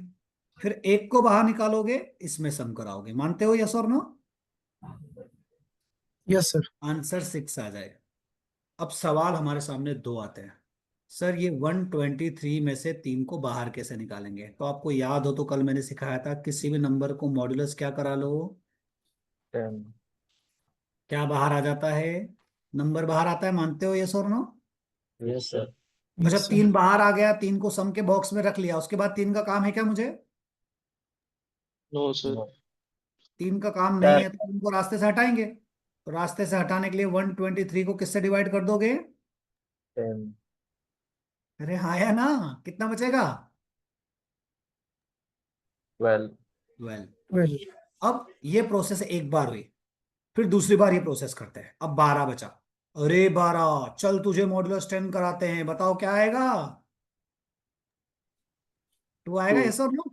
फिर 1 को बाहर निकालोगे, इसमें सम कराओगे। मानते हो? यस और नो? Yes sir. आंसर 6 आ जाएगा। अब सवाल हमारे सामने दो आते हैं। सर, ये 123 में से 3 को बाहर कैसे निकालेंगे? तो आपको याद हो तो कल मैंने सिखाया था, किसी भी नंबर को मॉड्यूलस क्या करा लो। 10। क्या बाहर आ जाता है? नंबर बाहर आता है। मानते हो? यस और नो? Yes sir. तो यस जब सर। 3 बाहर आ गया, 3 को सम के बॉक्स में रख लिया, उसके बाद 3 का काम है क्या मुझे? No sir. 3 का काम नहीं सर, है तो 3 को रास्ते से हटाएंगे। तो रास्ते से हटाने के लिए 123 को किससे डिवाइड कर दोगे? 10। अरे हाँ, है ना। कितना बचेगा? 12। 12। वेल। अब ये प्रोसेस एक बार हुई, फिर दूसरी बार ये प्रोसेस करते हैं। अब 12 बचा। अरे 12, चल तुझे मॉड्यूलस 10 कराते हैं, बताओ क्या आएगा? 2 आएगा? 2। यस और नो?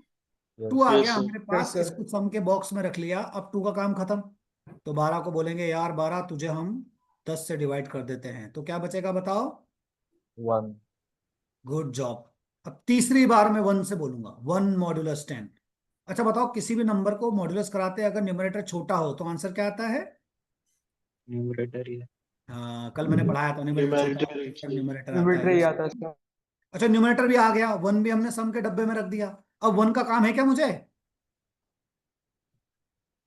2 यस। आ यस गया सर। हमारे यस पास, सर। इसको सम के बॉक्स में रख लिया। अब 2 का काम खत्म। तो 12 को बोलेंगे यार 12, तुझे हम 10 से डिवाइड कर देते हैं, तो क्या बचेगा बताओ? 1। Good job. अब तीसरी बार मैं 1 से बोलूंगा, 1 मॉड्यूलस 10। अच्छा बताओ, किसी भी नंबर को मॉड्यूलस कराते हैं अगर न्यूमरेटर छोटा हो तो आंसर क्या आता है? न्यूमरेटर ही है। हाँ, कल मैंने पढ़ाया था, न्यूमरेटर छोटा हो न्यूमरेटर। तो न्यूमरेटर आता न्यूमरेटर है। ही Yes. आता है इसका। अच्छा, न्यूमरेटर भी आ गया, 1 भी हमने सम के डब्बे में रख दिया। अब 1 का काम है क्या मुझे?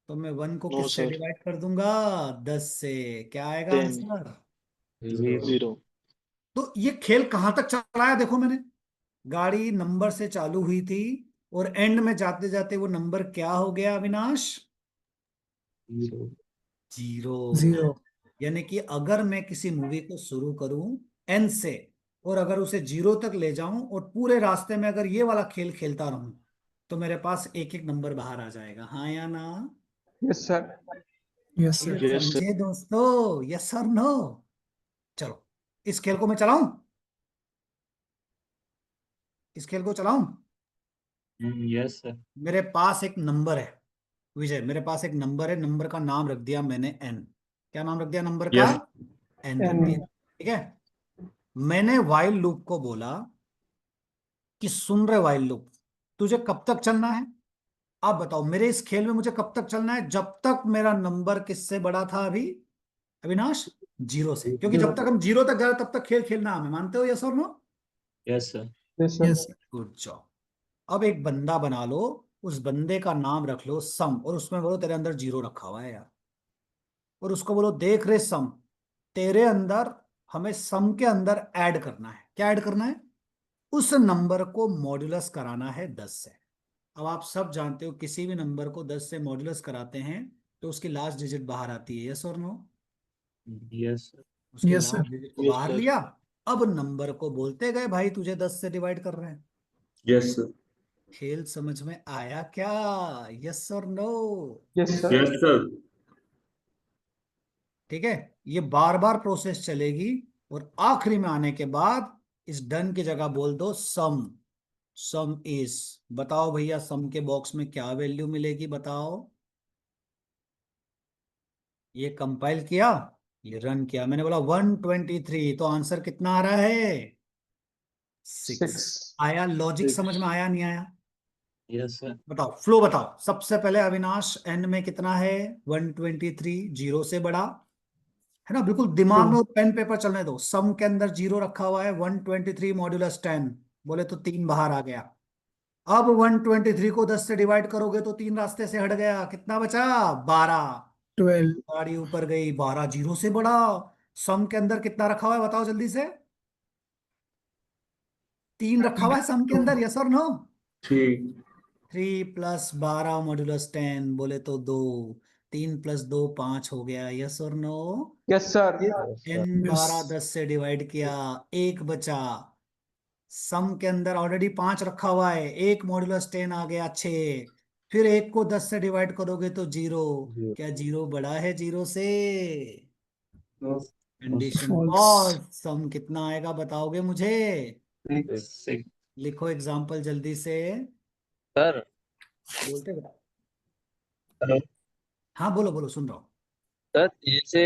तो मैं 1 को नो किससे सर। डिवाइड कर दूंगा? 10 से। क्या आएगा 10। आंसर? 0। 0। तो ये खेल कहां तक चलाया देखो मैंने। गाड़ी नंबर से चालू हुई थी और एंड में जाते जाते वो नंबर क्या हो गया अविनाश? 0। 0। 0। यानी कि अगर मैं किसी मूवी को शुरू करूं एन से और अगर उसे 0 तक ले जाऊं और पूरे रास्ते में अगर ये वाला खेल खेलता रहूं तो मेरे पास एक एक नंबर बाहर आ जाएगा, हाँ या ना? Yes sir. Yes, ये sir. Yes sir. समझे दोस्तों, यस और नो? चलो, इस खेल को मैं चलाऊं, इस खेल को चलाऊं। Yes sir. मेरे पास एक नंबर है विजय, मेरे पास एक नंबर है, नंबर का नाम रख दिया मैंने एन। क्या नाम रख दिया नंबर का? यस। एन रख एन। दिया। ठीक है। मैंने वाइल लूप को बोला कि सुन रहे वाइल लूप, तुझे कब तक चलना है? आप बताओ, मेरे इस खेल में मुझे कब तक चलना है? जब तक मेरा नंबर किससे बड़ा था अभी अविनाश? 0 से। क्योंकि जब तक हम 0 तक जाए तब तक खेल खेलना हमें, मानते हो यस और no? Yes sir. Yes sir. Yes, sir. Good job. अब एक बंदा बना लो, उस बंदे का नाम रख लो सम, और उसमें बोलो तेरे अंदर 0 रखा हुआ है यार, और उसको बोलो देख रे सम, तेरे अंदर हमें सम के अंदर ऐड करना है। क्या ऐड करना है? उस नंबर को मॉड्यूलस कराना है 10 से। अब आप सब जानते हो किसी भी नंबर को 10 से मॉड्यूलस कराते हैं तो उसकी लास्ट डिजिट बाहर आती है, यस और नो? Yes sir. उसकी Yes, sir. लास्ट डिजिट को यस बाहर सर। लिया। अब नंबर को बोलते गए भाई तुझे 10 से डिवाइड कर रहे हैं। Yes sir. खेल समझ में आया क्या? यस और no? Yes sir. Yes sir. ठीक है। ये बार बार प्रोसेस चलेगी और आखिरी में आने के बाद इस डन की जगह बोल दो सम। सम इज, बताओ भैया सम के बॉक्स में क्या वैल्यू मिलेगी बताओ। ये कंपाइल किया, ये रन किया, मैंने बोला 123, तो आंसर कितना आ रहा है? 6। 6। आया लॉजिक समझ में, आया नहीं आया? Yes sir. बताओ फ्लो बताओ। सबसे पहले अविनाश एन में कितना है? 123, 0 से बड़ा है ना? बिल्कुल दिमाग में पेन पेपर चलने दो। सम के अंदर 0 रखा हुआ है, 123 मॉड्यूलस 10, बोले तो 3 बाहर आ गया। अब 123 को 10 से डिवाइड करोगे तो 3 रास्ते से हट गया, कितना बचा? 12। 12. गाड़ी ऊपर गई, 12 0 से बड़ा। सम के अंदर कितना रखा हुआ है बताओ जल्दी से? 3 रखा हुआ है सम के अंदर, यस और नो? ठीक। 3 + 12 मॉड्यूलस 10, बोले तो 2। 3 + 2 5 हो गया, यस और no? Yes sir. Yes sir. N 12 Yes. 10 से डिवाइड किया, 1 बचा। सम के अंदर ऑलरेडी 5 रखा हुआ है, 1 मॉड्यूलस 10 आ गया 6। फिर 1 को 10 से डिवाइड करोगे तो 0। जी। क्या 0 बड़ा है 0 से? Condition False. फॉल्स। सम कितना आएगा बताओगे मुझे? सिक्स। लिखो एग्जाम्पल जल्दी से। सर। बोलते बताओ। हेलो। हाँ बोलो बोलो, सुन रहा हूँ। सर जैसे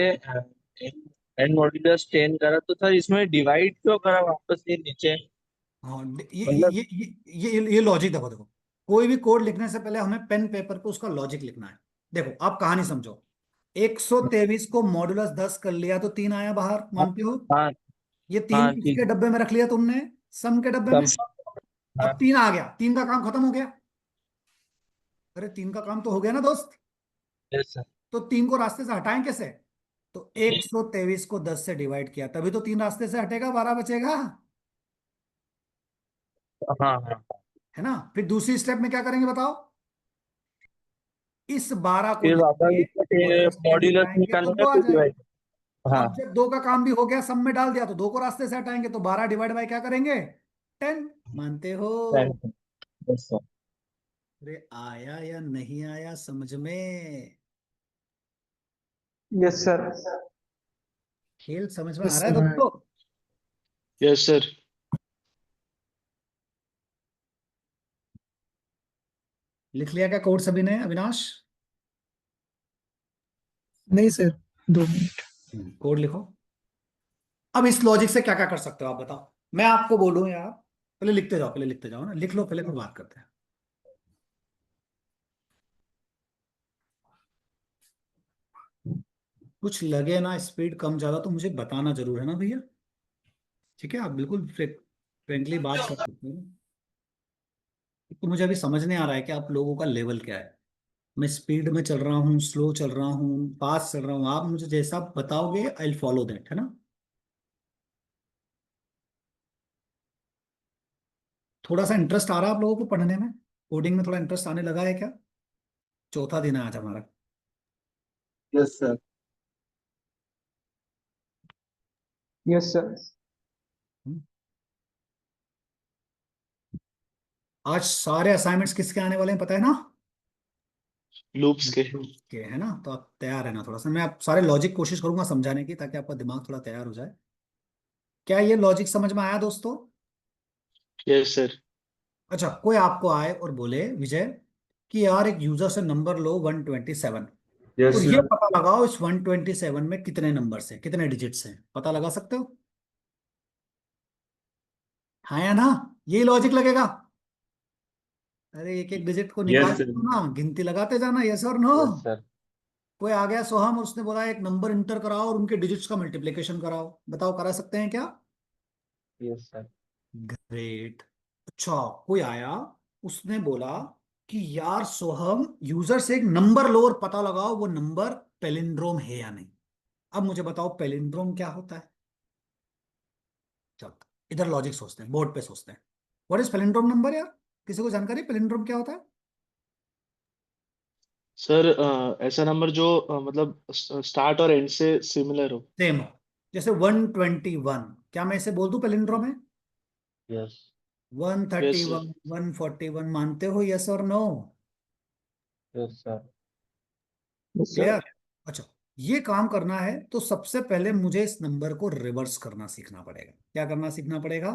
एन मॉड्यूलस 10 करा तो सर इसमें डिवाइड क्यों करा वापस ये नीचे? हाँ, मतलब ये लॉजिक देखो देखो। कोई भी कोड लिखने से पहले हमें पेन पेपर पे उसका लॉजिक लिखना है। देखो आप कहानी समझो। 123 को मॉडुलस 10 कर लिया तो 3 आया बाहर, हाँ। मानते हो? हाँ। ये 3 हाँ ठीक किसके है। डब्बे में रख लिया तुमने? सम के डब्बे में। तब। हाँ। अब 3 आ गया, 3 का काम खत्म हो गया। अरे 3 का काम तो हो गया ना दोस्त। Yes sir. तो 3 को रास्ते से हटाएं कैसे? तो 123 को 10 से डिवाइड किया, तभी तो 3 रास्ते से हटेगा, 12 बचेगा। हाँ हाँ। है ना? फिर दूसरी स्टेप में क्या करेंगे बताओ? इस 12 को फिर वापस लेंगे, इसका मॉड्यूलस 10 मॉड्यूलस लगाएंगे तो निकालना है 2 आ फिर जाएगा। डिवाइड। हाँ। अब जब 2 का काम भी हो गया, सब में डाल दिया, तो 2 को रास्ते से हटाएंगे तो 12 डिवाइड बाय क्या करेंगे? 10। मानते हो? Yes sir. अरे आया या नहीं आया समझ में? Yes sir. खेल समझ में आ Yes, रहा है sir. दोस्तों? Yes sir. लिख लिया क्या कोड सभी ने अविनाश? नहीं सर, 2 मिनट. कोड लिखो। अब इस लॉजिक से क्या क्या कर सकते हो आप बताओ? मैं आपको बोलूं यार, पहले लिखते जाओ, पहले लिखते जाओ ना, लिख लो पहले, फिर बात करते हैं। कुछ लगे ना स्पीड कम ज्यादा तो मुझे बताना जरूर है ना भैया, ठीक है? आप बिल्कुल फ्रेंकली बात कर सकते हो। तो मुझे अभी समझ नहीं आ रहा है कि आप लोगों का लेवल क्या है। मैं स्पीड में चल रहा हूँ, स्लो चल रहा हूँ, फास्ट चल रहा हूँ, आप मुझे जैसा बताओगे आई विल फॉलो दैट, है ना? थोड़ा सा इंटरेस्ट आ रहा है आप लोगों को पढ़ने में? कोडिंग में थोड़ा इंटरेस्ट आने लगा है क्या? चौथा दिन है आज हमारा। Yes sir. Yes, sir. हम्म। आज सारे असाइनमेंट्स किसके आने वाले हैं पता है ना? लूप्स के। के, है ना? तो आप तैयार है ना? थोड़ा सा मैं आप सारे लॉजिक कोशिश करूंगा समझाने की, ताकि आपका दिमाग थोड़ा तैयार हो जाए। क्या ये लॉजिक समझ में आया दोस्तों? Yes sir. अच्छा, कोई आपको आए और बोले विजय कि यार एक यूजर से नंबर लो 127, यस और ये सर। पता लगाओ इस 127 में कितने नंबर्स हैं, कितने डिजिट्स हैं, पता लगा सकते हो? हाँ या ना? यही लॉजिक लगेगा। अरे एक एक डिजिट को यस निकाल सर। ना, गिनती लगाते जाना, यस और नो? Yes sir. कोई आ गया सोहम और उसने बोला एक नंबर इंटर कराओ और उनके डिजिट्स का मल्टीप्लिकेशन कराओ, बताओ करा सकते हैं क्या? Yes sir. ग्रेट। अच्छा, कोई आया, उसने बोला कि यार सोहम यूजर से एक नंबर लो और पता लगाओ वो नंबर पेलिंड्रोम है या नहीं। अब मुझे बताओ पेलिंड्रोम क्या होता है? चलो इधर लॉजिक सोचते हैं, बोर्ड पे सोचते हैं। व्हाट इज पेलिंड्रोम नंबर यार? किसी को जानकारी पेलिंड्रोम क्या होता है? सर ऐसा नंबर जो मतलब स्टार्ट और एंड से सिमिलर हो। सेम हो। जैसे 121, क्या मैं इसे बोल दूं पेलिंड्रोम है? यस। यस 131, 141 मानते हो, यस और no? Yes sir. Yes, sir. Clear? अच्छा, ये काम करना है तो सबसे पहले मुझे इस नंबर को रिवर्स करना सीखना पड़ेगा। क्या करना सीखना पड़ेगा?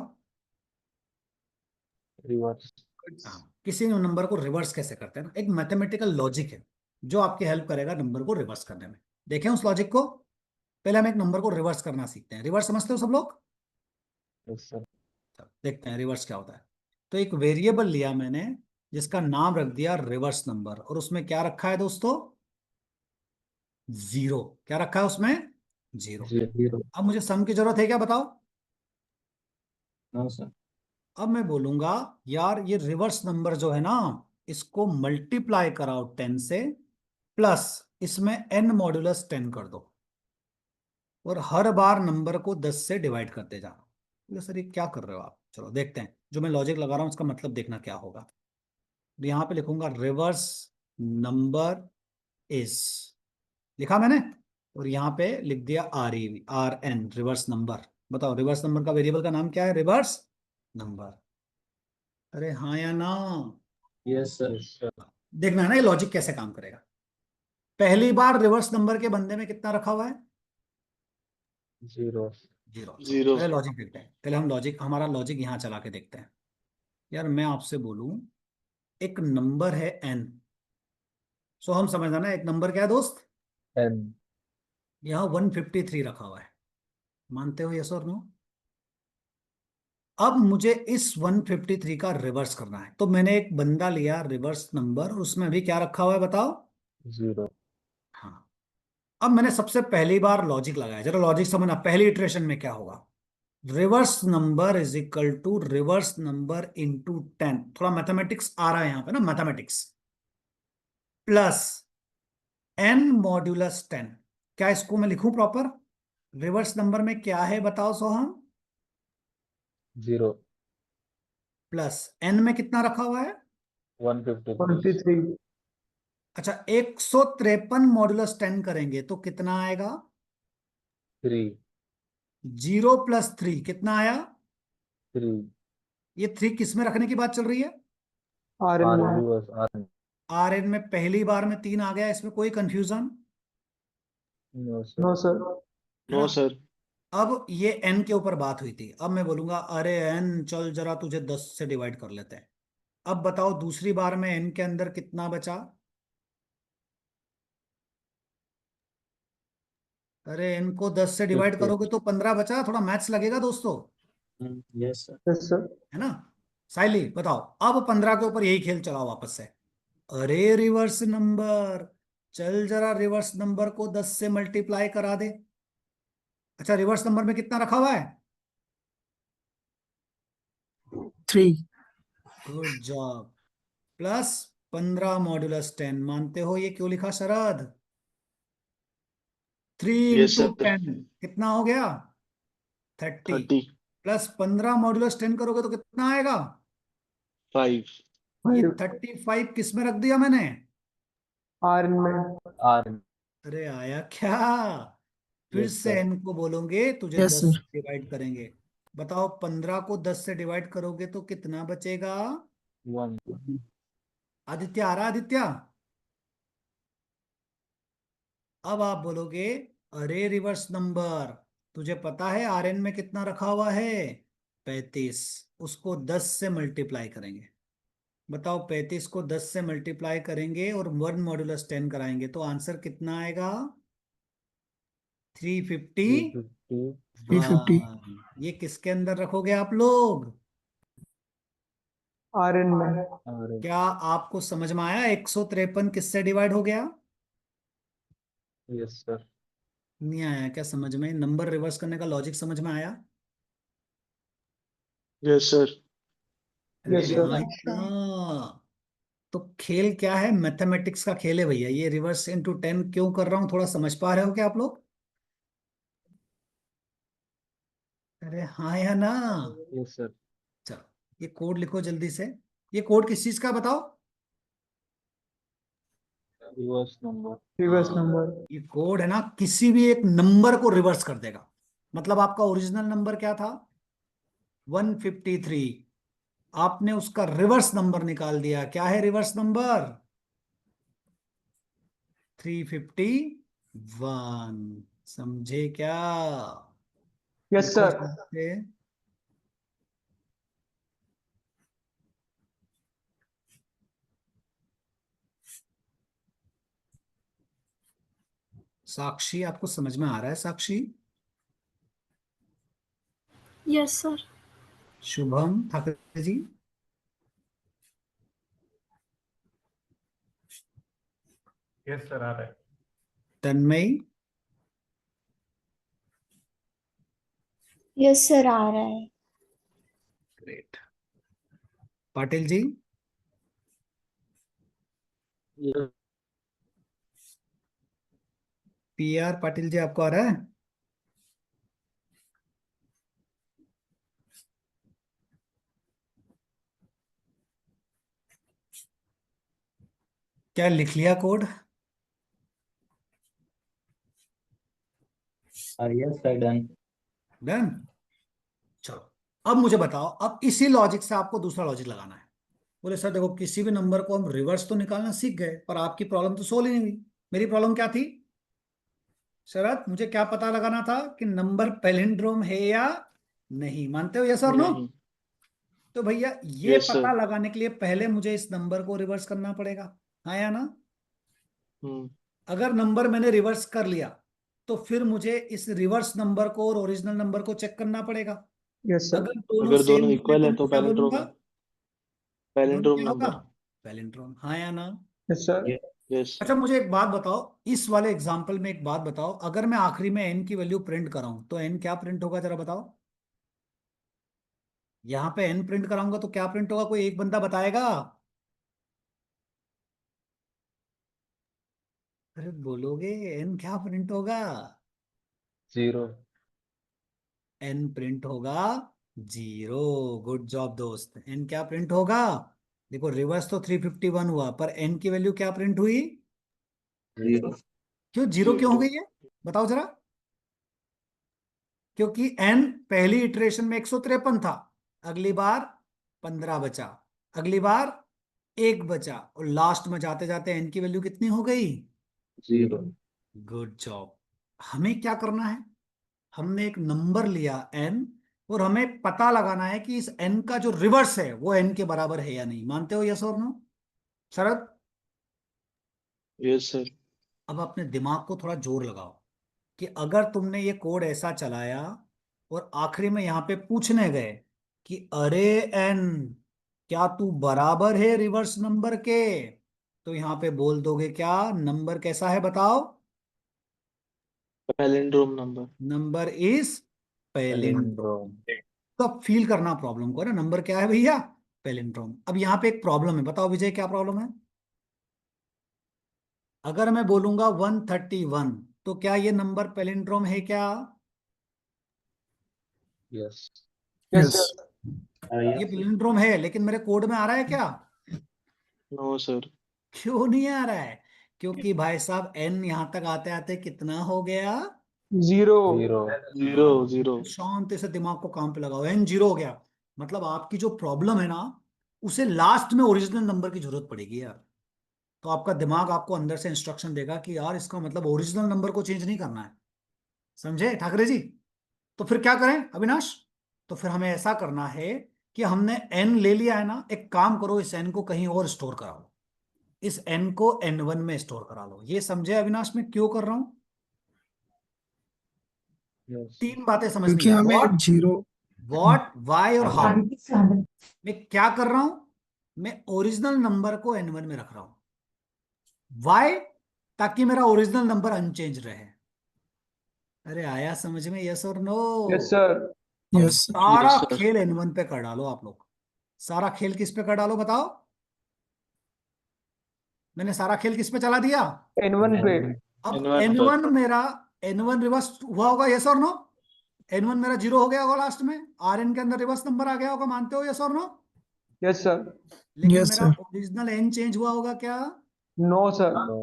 रिवर्स। हाँ, किसी नंबर को रिवर्स कैसे करते हैं ना, एक मैथमेटिकल लॉजिक है जो आपकी हेल्प करेगा नंबर को रिवर्स करने में। देखें उस लॉजिक को। पहले हम एक नंबर को रिवर्स करना सीखते हैं। रिवर्स समझते हो सब लोग? Yes sir. चलो, देखते हैं रिवर्स क्या होता है। तो एक वेरिएबल लिया मैंने जिसका नाम रख दिया रिवर्स नंबर, और उसमें क्या रखा है दोस्तों? जीरो। क्या रखा है उसमें? जीरो। जीरो। अब मुझे सम की जरूरत है क्या, बताओ? No sir. अब मैं बोलूंगा यार ये रिवर्स नंबर जो है ना, इसको मल्टीप्लाई कराओ 10 से, प्लस इसमें n मॉड्यूलस 10 कर दो, और हर बार नंबर को 10 से डिवाइड करते जाना। बोले सर ये क्या कर रहे हो आप? चलो देखते हैं, जो मैं लॉजिक लगा रहा हूँ उसका मतलब देखना क्या होगा। तो यहां पे लिखूंगा रिवर्स नंबर इज, लिखा मैंने, और यहाँ पे लिख दिया RN रिवर्स नंबर। बताओ रिवर्स नंबर का वेरिएबल का नाम क्या है? Reverse number. अरे हाँ या ना? Yes sir. Yes sir. देखना है ना ये लॉजिक कैसे काम करेगा। पहली बार रिवर्स नंबर के बंदे में कितना रखा हुआ है? जीरो। जीरो। चलो जीरो। पहले लॉजिक देखते हैं, पहले हम लॉजिक, हमारा लॉजिक यहाँ चला के देखते हैं। यार मैं आपसे बोलूं, एक नंबर है n, सो हम समझना ना एक नंबर क्या है दोस्त? टेन। यहाँ 153 रखा हुआ है, मानते हो यस और नो? अब मुझे इस 153 का रिवर्स करना है, तो मैंने एक बंदा लिया रिवर्स नंबर, उसमें अभी क्या रखा हुआ है बताओ? जीरो। हाँ। अब मैंने सबसे पहली बार लॉजिक लगाया, जरा लॉजिक समझना, पहली इटरेशन में क्या होगा? Reverse number is equal to reverse number into 10, थोड़ा मैथमेटिक्स आ रहा है यहां पे ना, मैथमेटिक्स, प्लस n मॉड्यूलस 10। क्या इसको मैं लिखूं प्रॉपर? रिवर्स नंबर में क्या है बताओ सोहम? जीरो। प्लस n में कितना रखा हुआ है? 153। 23. अच्छा, 153 मॉड्यूलस 10 करेंगे तो कितना आएगा? थ्री। 0 + 3 कितना आया? थ्री। ये 3 किस में रखने की बात चल रही है? RN आर में. Reverse R. Rn में पहली बार में 3 आ गया, इसमें कोई confusion? No sir. No, sir. है नो ना? सर। अब ये n के ऊपर बात हुई थी, अब मैं बोलूंगा अरे n चल जरा तुझे 10 से डिवाइड कर लेते हैं। अब बताओ दूसरी बार में n के अंदर कितना बचा? अरे n को 10 से डिवाइड 50। करोगे तो 15 बचा, थोड़ा मैथ्स लगेगा दोस्तों, यस सर। Yes, sir. है ना? साइली बताओ, अब 15 के ऊपर यही खेल चलाओ वापस से। अरे रिवर्स नंबर, चल जरा रिवर्स नंबर को 10 से मल्टीप्लाई करा दे। अच्छा, रिवर्स नंबर में कितना रखा हुआ है? 3. Good job. प्लस 15 मॉड्यूलस 10, मानते हो ये क्यों लिखा शरद? 3 यस इंटू सर। 10 कितना हो गया? 30। 30। प्लस 15 मॉड्यूलस 10 करोगे तो कितना आएगा? 5। ये 5 35 किस में रख दिया मैंने? RN में। अरे आया क्या? फिर यस से सर। n को बोलोगे, तुझे Yes, 10 sir. से डिवाइड करेंगे। बताओ, 15 को 10 से डिवाइड करोगे तो कितना बचेगा? 1। आदित्य आ रहा? आदित्य, अब आप बोलोगे, अरे रिवर्स नंबर, तुझे पता है Rn में कितना रखा हुआ है? 35। उसको 10 से मल्टीप्लाई करेंगे। बताओ, 35 को 10 से मल्टीप्लाई करेंगे और 1 मॉड्यूलस 10 कराएंगे तो आंसर कितना आएगा? 351। 350। 350. ये किसके अंदर रखोगे आप लोग? RN में। और क्या आपको समझ में आया 153 किससे डिवाइड हो गया? Yes sir. नहीं आया क्या समझ में? नंबर रिवर्स करने का लॉजिक समझ में आया? Yes sir. अरे यस सर। हाँ हाँ। तो खेल क्या है? मैथमेटिक्स का खेल है भैया। ये रिवर्स इनटू 10 क्यों कर रहा हूं, थोड़ा समझ पा रहे हो क्या आप लोग? अरे हाँ या ना? Yes sir. चलो, ये कोड लिखो जल्दी से। ये कोड किस चीज का बताओ? Reverse number. रिवर्स हाँ, नंबर। ये कोड है ना, किसी भी एक नंबर को रिवर्स कर देगा। मतलब आपका ओरिजिनल नंबर क्या था? 153। आपने उसका रिवर्स नंबर निकाल दिया। क्या है रिवर्स नंबर? 351। समझे क्या? यस लिखो सर। से। साक्षी, आपको समझ में आ रहा है Sakshi? Yes sir. Shubham Thakur ji? Yes sir, आ रहा है। तन्मयी? यस सर, आ रहा है। Great. Patil ji? Yes PR Patil ji, आपको आ रहा है? क्या लिख लिया कोड? Sir, done. डन। चलो, अब मुझे बताओ, अब इसी लॉजिक से आपको दूसरा लॉजिक लगाना है। बोले सर देखो, किसी भी नंबर को हम रिवर्स तो निकालना सीख गए, पर आपकी प्रॉब्लम तो सोल्व ही नहीं हुई। मेरी प्रॉब्लम क्या थी शरद? मुझे क्या पता लगाना था कि नंबर पैलिंड्रोम है या नहीं? मानते हो यस और नो? नहीं। तो भैया, ये यस सर। पता लगाने के लिए पहले मुझे इस नंबर को रिवर्स करना पड़ेगा। हाँ या ना? हम्म। अगर नंबर मैंने रिवर्स कर लिया तो फिर मुझे इस रिवर्स नंबर को और ओरिजिनल नंबर को चेक करना पड़ेगा। Yes sir. अगर दोनों अगर सेम दोनों निकले इक्वल तो है मैं तो क्या पैलिंड्रोम बोलूंगा? है। दोनों पैलिंड्रोम क्या होगा? नंबर। पैलिंड्रोम। हाँ या ना? Yes sir. यस। अच्छा, मुझे एक बात बताओ, इस वाले एग्जाम्पल में एक बात बताओ, अगर मैं आखिरी में n की वैल्यू प्रिंट कराऊं तो n क्या प्रिंट होगा, जरा बताओ। यहां पे n प्रिंट कराऊंगा तो क्या प्रिंट होगा? कोई एक बंदा बताएगा? अरे बोलोगे, n क्या प्रिंट होगा? 0। n प्रिंट होगा 0। गुड जॉब दोस्त। n क्या प्रिंट होगा? देखो, रिवर्स तो 351 हुआ, पर n की वैल्यू क्या प्रिंट हुई? 0। क्यों जीरो क्यों हो 0। गई है? बताओ जरा। क्योंकि n पहली इटरेशन में 153 था, अगली बार 15 बचा, अगली बार 1 बचा, और लास्ट में जाते जाते n की वैल्यू कितनी हो गई? 0। Good job. हमें क्या करना है? हमने एक नंबर लिया n, और हमें पता लगाना है कि इस n का जो रिवर्स है वो n के बराबर है या नहीं। मानते हो यस और नो शरद? Yes sir. अब अपने दिमाग को थोड़ा जोर लगाओ कि अगर तुमने ये कोड ऐसा चलाया और आखिरी में यहां पे पूछने गए कि अरे n क्या तू बराबर है रिवर्स नंबर के? तो यहाँ पे बोल दोगे क्या, नंबर कैसा है बताओ? Palindrome number. Number is palindrome. Palindrome. तो अब फील करना प्रॉब्लम को ना, नंबर क्या है भैया? पैलिंड्रोम। अब यहाँ पे एक प्रॉब्लम है, बताओ विजय क्या प्रॉब्लम है? अगर मैं बोलूंगा 131, तो क्या ये नंबर पैलिंड्रोम है क्या? यस। Yes, Yes. sir. ये यस। पैलिंड्रोम है, लेकिन मेरे कोड में आ रहा है क्या? No sir. क्यों नहीं आ रहा है? क्योंकि भाई साहब एन यहां तक आते आते कितना हो गया? 0. जीरो। Zero zero. शांति से दिमाग को काम पे लगाओ, एन जीरो हो गया। मतलब आपकी जो प्रॉब्लम है ना, उसे लास्ट में ओरिजिनल नंबर की जरूरत पड़ेगी यार। तो आपका दिमाग आपको अंदर से इंस्ट्रक्शन देगा कि यार इसका मतलब ओरिजिनल नंबर को चेंज नहीं करना है। समझे ठाकरे जी? तो फिर क्या करें अविनाश? तो फिर हमें ऐसा करना है कि हमने एन ले लिया है ना, एक काम करो, इस एन को कहीं और स्टोर कराओ। इस एन को N1 में स्टोर करा लो। ये समझे अविनाश मैं क्यों कर रहा हूं? यस। तीन बातें समझनी क्योंकि है, हमें व्हाट, जीरो व्हाट, वाई और हाउ। हाँ मैं क्या कर रहा हूं? मैं ओरिजिनल नंबर को N1 में रख रहा हूं। वाई? ताकि मेरा ओरिजिनल नंबर अनचेंज रहे। अरे आया समझ में, यस और नो? Yes, sir. अब यस सर सारा यस सर। खेल N1 पे कर डालो आप लोग। सारा खेल किस पे कर डालो बताओ? मैंने सारा खेल किस पे चला दिया? N1 पे. अब N1 पर। N1 मेरा, N1 रिवर्स हुआ होगा, यस और नो? N1 मेरा जीरो हो गया होगा लास्ट में, Rn के अंदर रिवर्स नंबर आ गया होगा, मानते हो यस और नो? Yes, sir. लेकिन यस मेरा सर ओरिजिनल एन चेंज हुआ होगा क्या? No, sir. नो।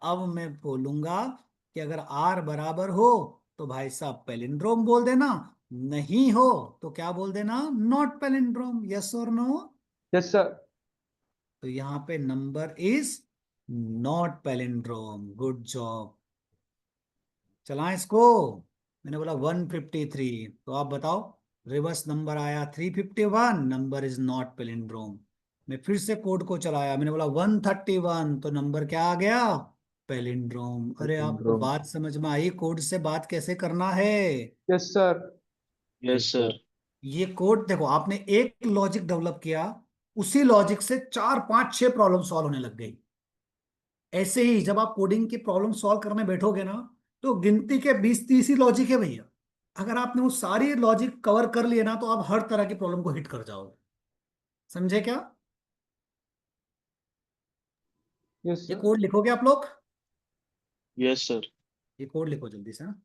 अब मैं बोलूंगा कि अगर आर बराबर हो तो भाई साहब पैलिंड्रोम बोल देना, नहीं हो तो क्या बोल देना? Not palindrome. यस और नो? Yes, sir. तो यहाँ पे number is not palindrome. Good job. चला इसको। मैंने बोला 153, तो आप बताओ, रिवर्स नंबर आया 351, नंबर इज नॉट पैलिंड्रोम। मैं फिर से कोड को चलाया, मैंने बोला 131, तो नंबर क्या आ गया? पैलिंड्रोम। अरे आपको पैलिंड्रोम। बात समझ में आई, कोड से बात कैसे करना है? Yes, sir. Yes sir. ये कोड देखो, आपने एक लॉजिक डेवलप किया, उसी लॉजिक से 4 5 6 प्रॉब्लम सॉल्व होने लग गई। ऐसे ही जब आप कोडिंग की प्रॉब्लम सॉल्व करने बैठोगे ना, तो गिनती के 20 30 ही लॉजिक है भैया। अगर आपने वो सारी लॉजिक कवर कर लिए ना, तो आप हर तरह की प्रॉब्लम को हिट कर जाओगे। समझे क्या? Yes, ये sir. कोड लिखोगे आप लोग? Yes sir. ये कोड लिखो जल्दी से ना।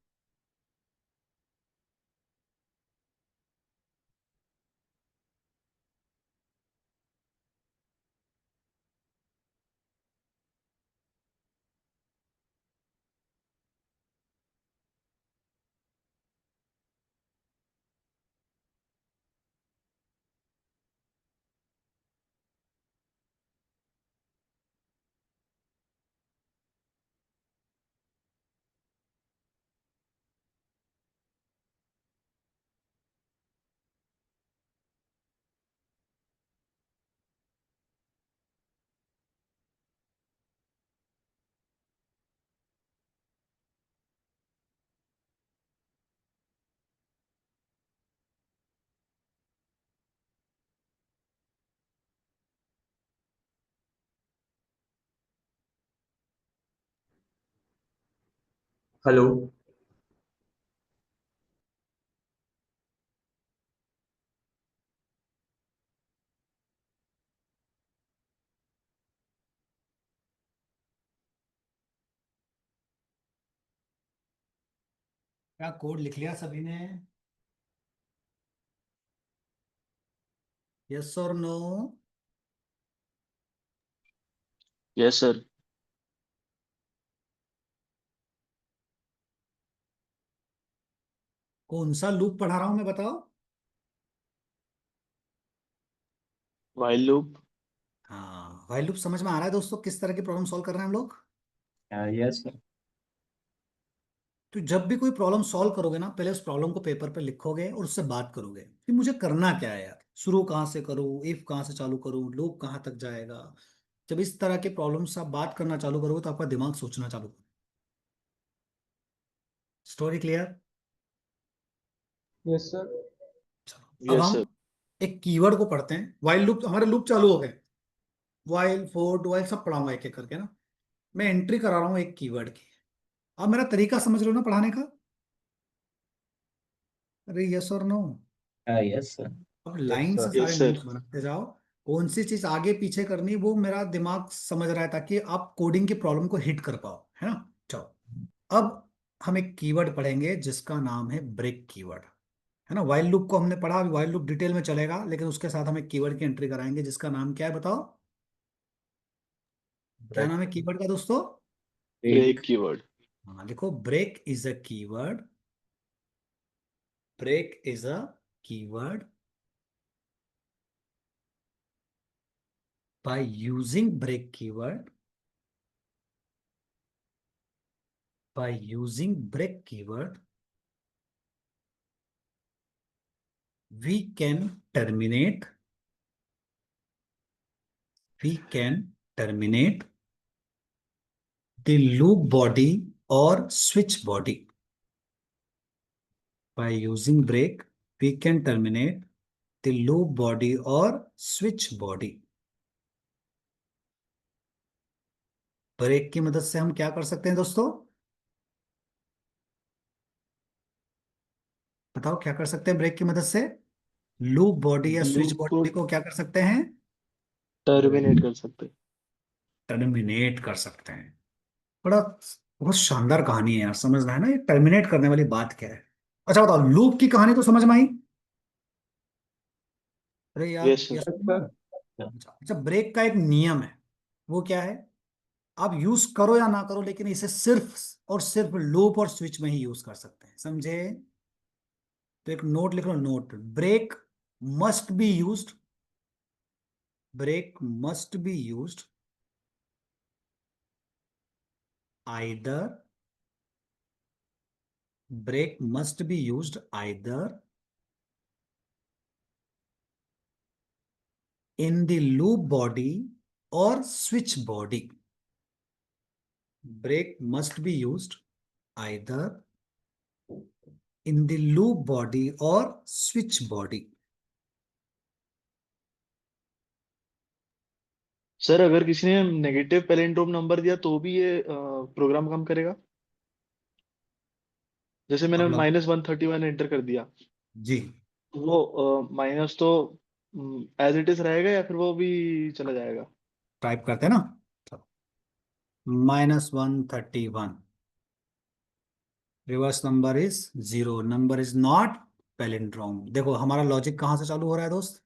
हेलो। क्या कोड लिख लिया सभी ने? यस और नो? Yes sir. कौन सा लूप पढ़ा रहा हूं मैं बताओ? While loop. हाँ, व्हाइल लूप समझ में आ रहा है दोस्तों, किस तरह की प्रॉब्लम सॉल्व कर रहे हैं हम लोग? Yes sir. तो जब भी कोई प्रॉब्लम सॉल्व करोगे ना, पहले उस प्रॉब्लम को पेपर पे लिखोगे और उससे बात करोगे कि मुझे करना क्या है यार, शुरू कहाँ से करूँ, इफ कहाँ से चालू करूँ, लूप कहाँ तक जाएगा। जब इस तरह के प्रॉब्लम से आप बात करना चालू करोगे, तो आपका दिमाग सोचना चालू करो। Story clear? Yes, sir. अब यस हम सर। एक कीवर्ड को पढ़ते हैं। वाइल लूप, हमारे लूप चालू हो गए, वाइल फॉर डू वाइल सब पढ़ाऊंगा एक एक करके ना। मैं एंट्री करा रहा हूँ एक कीवर्ड की। अब मेरा तरीका समझ लो ना पढ़ाने का। अरे यस और नो। Yes sir. अब Yes, लाइन से sir. सारे यस सर। नोट्स बनाते जाओ। कौन सी चीज आगे पीछे करनी वो मेरा दिमाग समझ रहा है, ताकि आप कोडिंग की प्रॉब्लम को हिट कर पाओ, है ना। चलो, अब हम एक कीवर्ड पढ़ेंगे जिसका नाम है ब्रेक कीवर्ड, है ना। वाइल लूप को हमने पढ़ा, अभी वाइल लूप डिटेल में चलेगा, लेकिन उसके साथ हम एक कीवर्ड की एंट्री कराएंगे जिसका नाम क्या है, बताओ। क्या नाम है कीवर्ड का दोस्तों? Break keyword. हाँ लिखो, break is a keyword. Break is a keyword by using break keyword, by using break keyword we can terminate, we can terminate the loop body or switch body. By using break we can terminate the loop body or switch body. Break की मदद से हम क्या कर सकते हैं दोस्तों, बताओ क्या कर सकते हैं ब्रेक की मदद से? लूप बॉडी या स्विच लूप को बॉडी को क्या कर सकते हैं? टर्मिनेट कर सकते हैं। टर्मिनेट कर सकते हैं। बड़ा बहुत शानदार कहानी है यार, समझना है ना ये टर्मिनेट करने वाली बात क्या है। अच्छा बताओ, लूप की कहानी तो समझ में आई? अरे यार यस ये सर। Yes, सुनो। sir. अच्छा अच्छा, ब्रेक का एक नियम है, वो क्या है? आप यूज करो या ना करो, लेकिन इसे सिर्फ और सिर्फ लूप और स्विच में ही यूज कर सकते हैं, समझे। तो एक नोट लिख लो, note, break must be used, break must be used either, break must be used either in the loop body or switch body. Brake must be used either in the loop body or switch body. Sir अगर किसी ने नेगेटिव पैलिंड्रोम नंबर दिया तो भी ये प्रोग्राम काम करेगा? जैसे मैंने अब लग -131 एंटर कर दिया, जी, वो माइनस तो एज इट इज रहेगा या फिर वो भी चला जाएगा? टाइप करते हैं ना। -131, reverse number is 0, number is not palindrome. देखो हमारा लॉजिक कहाँ से चालू हो रहा है दोस्त,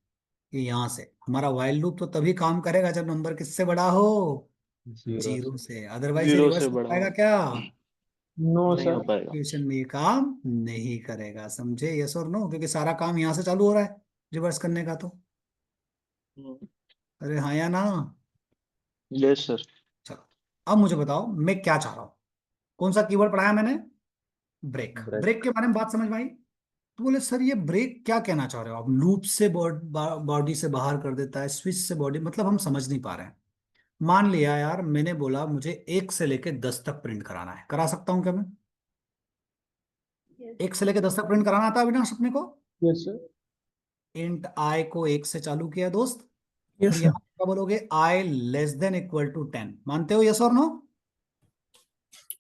ये यहाँ से। हमारा वाइल लूप तो तभी काम करेगा जब नंबर किससे बड़ा हो, Zero, जीरो sir. से, अदरवाइज ये जीरो रिवर्स से कर बड़ा पाएगा हो? क्या? No, नहीं हो sir. पाएगा। सिचुएशन में ये काम नहीं करेगा, समझे, यस और नो, क्योंकि सारा काम यहाँ से चालू हो रहा है रिवर्स करने का तो। अरे हाँ या ना। Yes sir. चलो, अब मुझे बताओ मैं क्या चाह रहा हूँ। कौन सा कीवर्ड पढ़ाया मैंने? ब्रेक। ब्रेक के बारे में बात समझ में आई? तो बोले सर ये ब्रेक क्या कहना चाह रहे हो आप, लूप से बॉडी से बाहर कर देता है, स्विच से बॉडी, मतलब हम समझ नहीं पा रहे हैं। मान लिया यार, मैंने बोला मुझे 1 से लेके 10 तक प्रिंट कराना है, करा सकता हूँ क्या मैं? 1 से लेके 10 तक प्रिंट कराना था अविनाश अपने को। Yes, sir. इंट आई को 1 से चालू किया दोस्त, और Yes, sir. यहाँ क्या बोलोगे, i < 10, मानते हो यस और नो?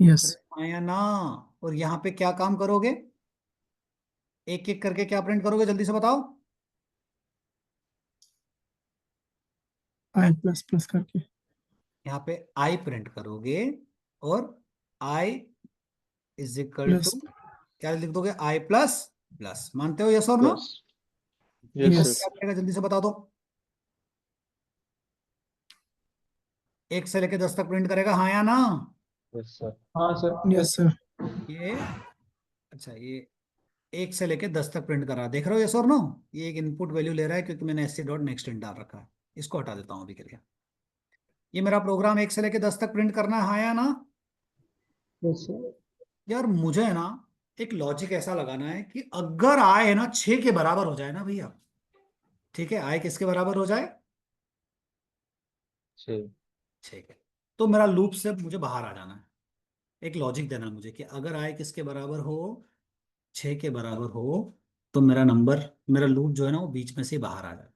अरे Yes. हाँ या ना। और यहाँ पे क्या काम करोगे, एक एक करके क्या प्रिंट करोगे, जल्दी से बताओ। I plus करके. यहाँ पे आई प्रिंट करोगे, और आई इज इक्वल टू Plus. क्या लिख दोगे, आई प्लस प्लस, मानते हो यस और no? Plus. Yes input sir. Yes. क्या करेगा, जल्दी से बता दो। 1 से लेके 10 तक प्रिंट करेगा, हाँ या ना? हाँ सर. Yes, sir. ये अच्छा, ये 1 से लेके 10 तक प्रिंट कर रहा है, देख रहे हो यस और नो? ये एक इनपुट वैल्यू ले रहा है, क्योंकि मैंने S C dot next in डाल रखा है। इसको हटा देता हूँ अभी के लिए। ये मेरा प्रोग्राम 1 से लेके 10 तक प्रिंट करना है, हाँ या ना? Yes, sir. यार मुझे है ना एक लॉजिक ऐसा लगाना है कि अगर आय है ना 6 के बराबर हो जाए ना भैया, ठीक है, आय किसके बराबर हो जाए, 6 के, तो मेरा लूप से मुझे बाहर आ जाना है। एक लॉजिक देना है मुझे कि अगर आय किसके बराबर हो, 6 के बराबर हो, तो मेरा लूप जो है ना वो बीच में से बाहर आ जाए।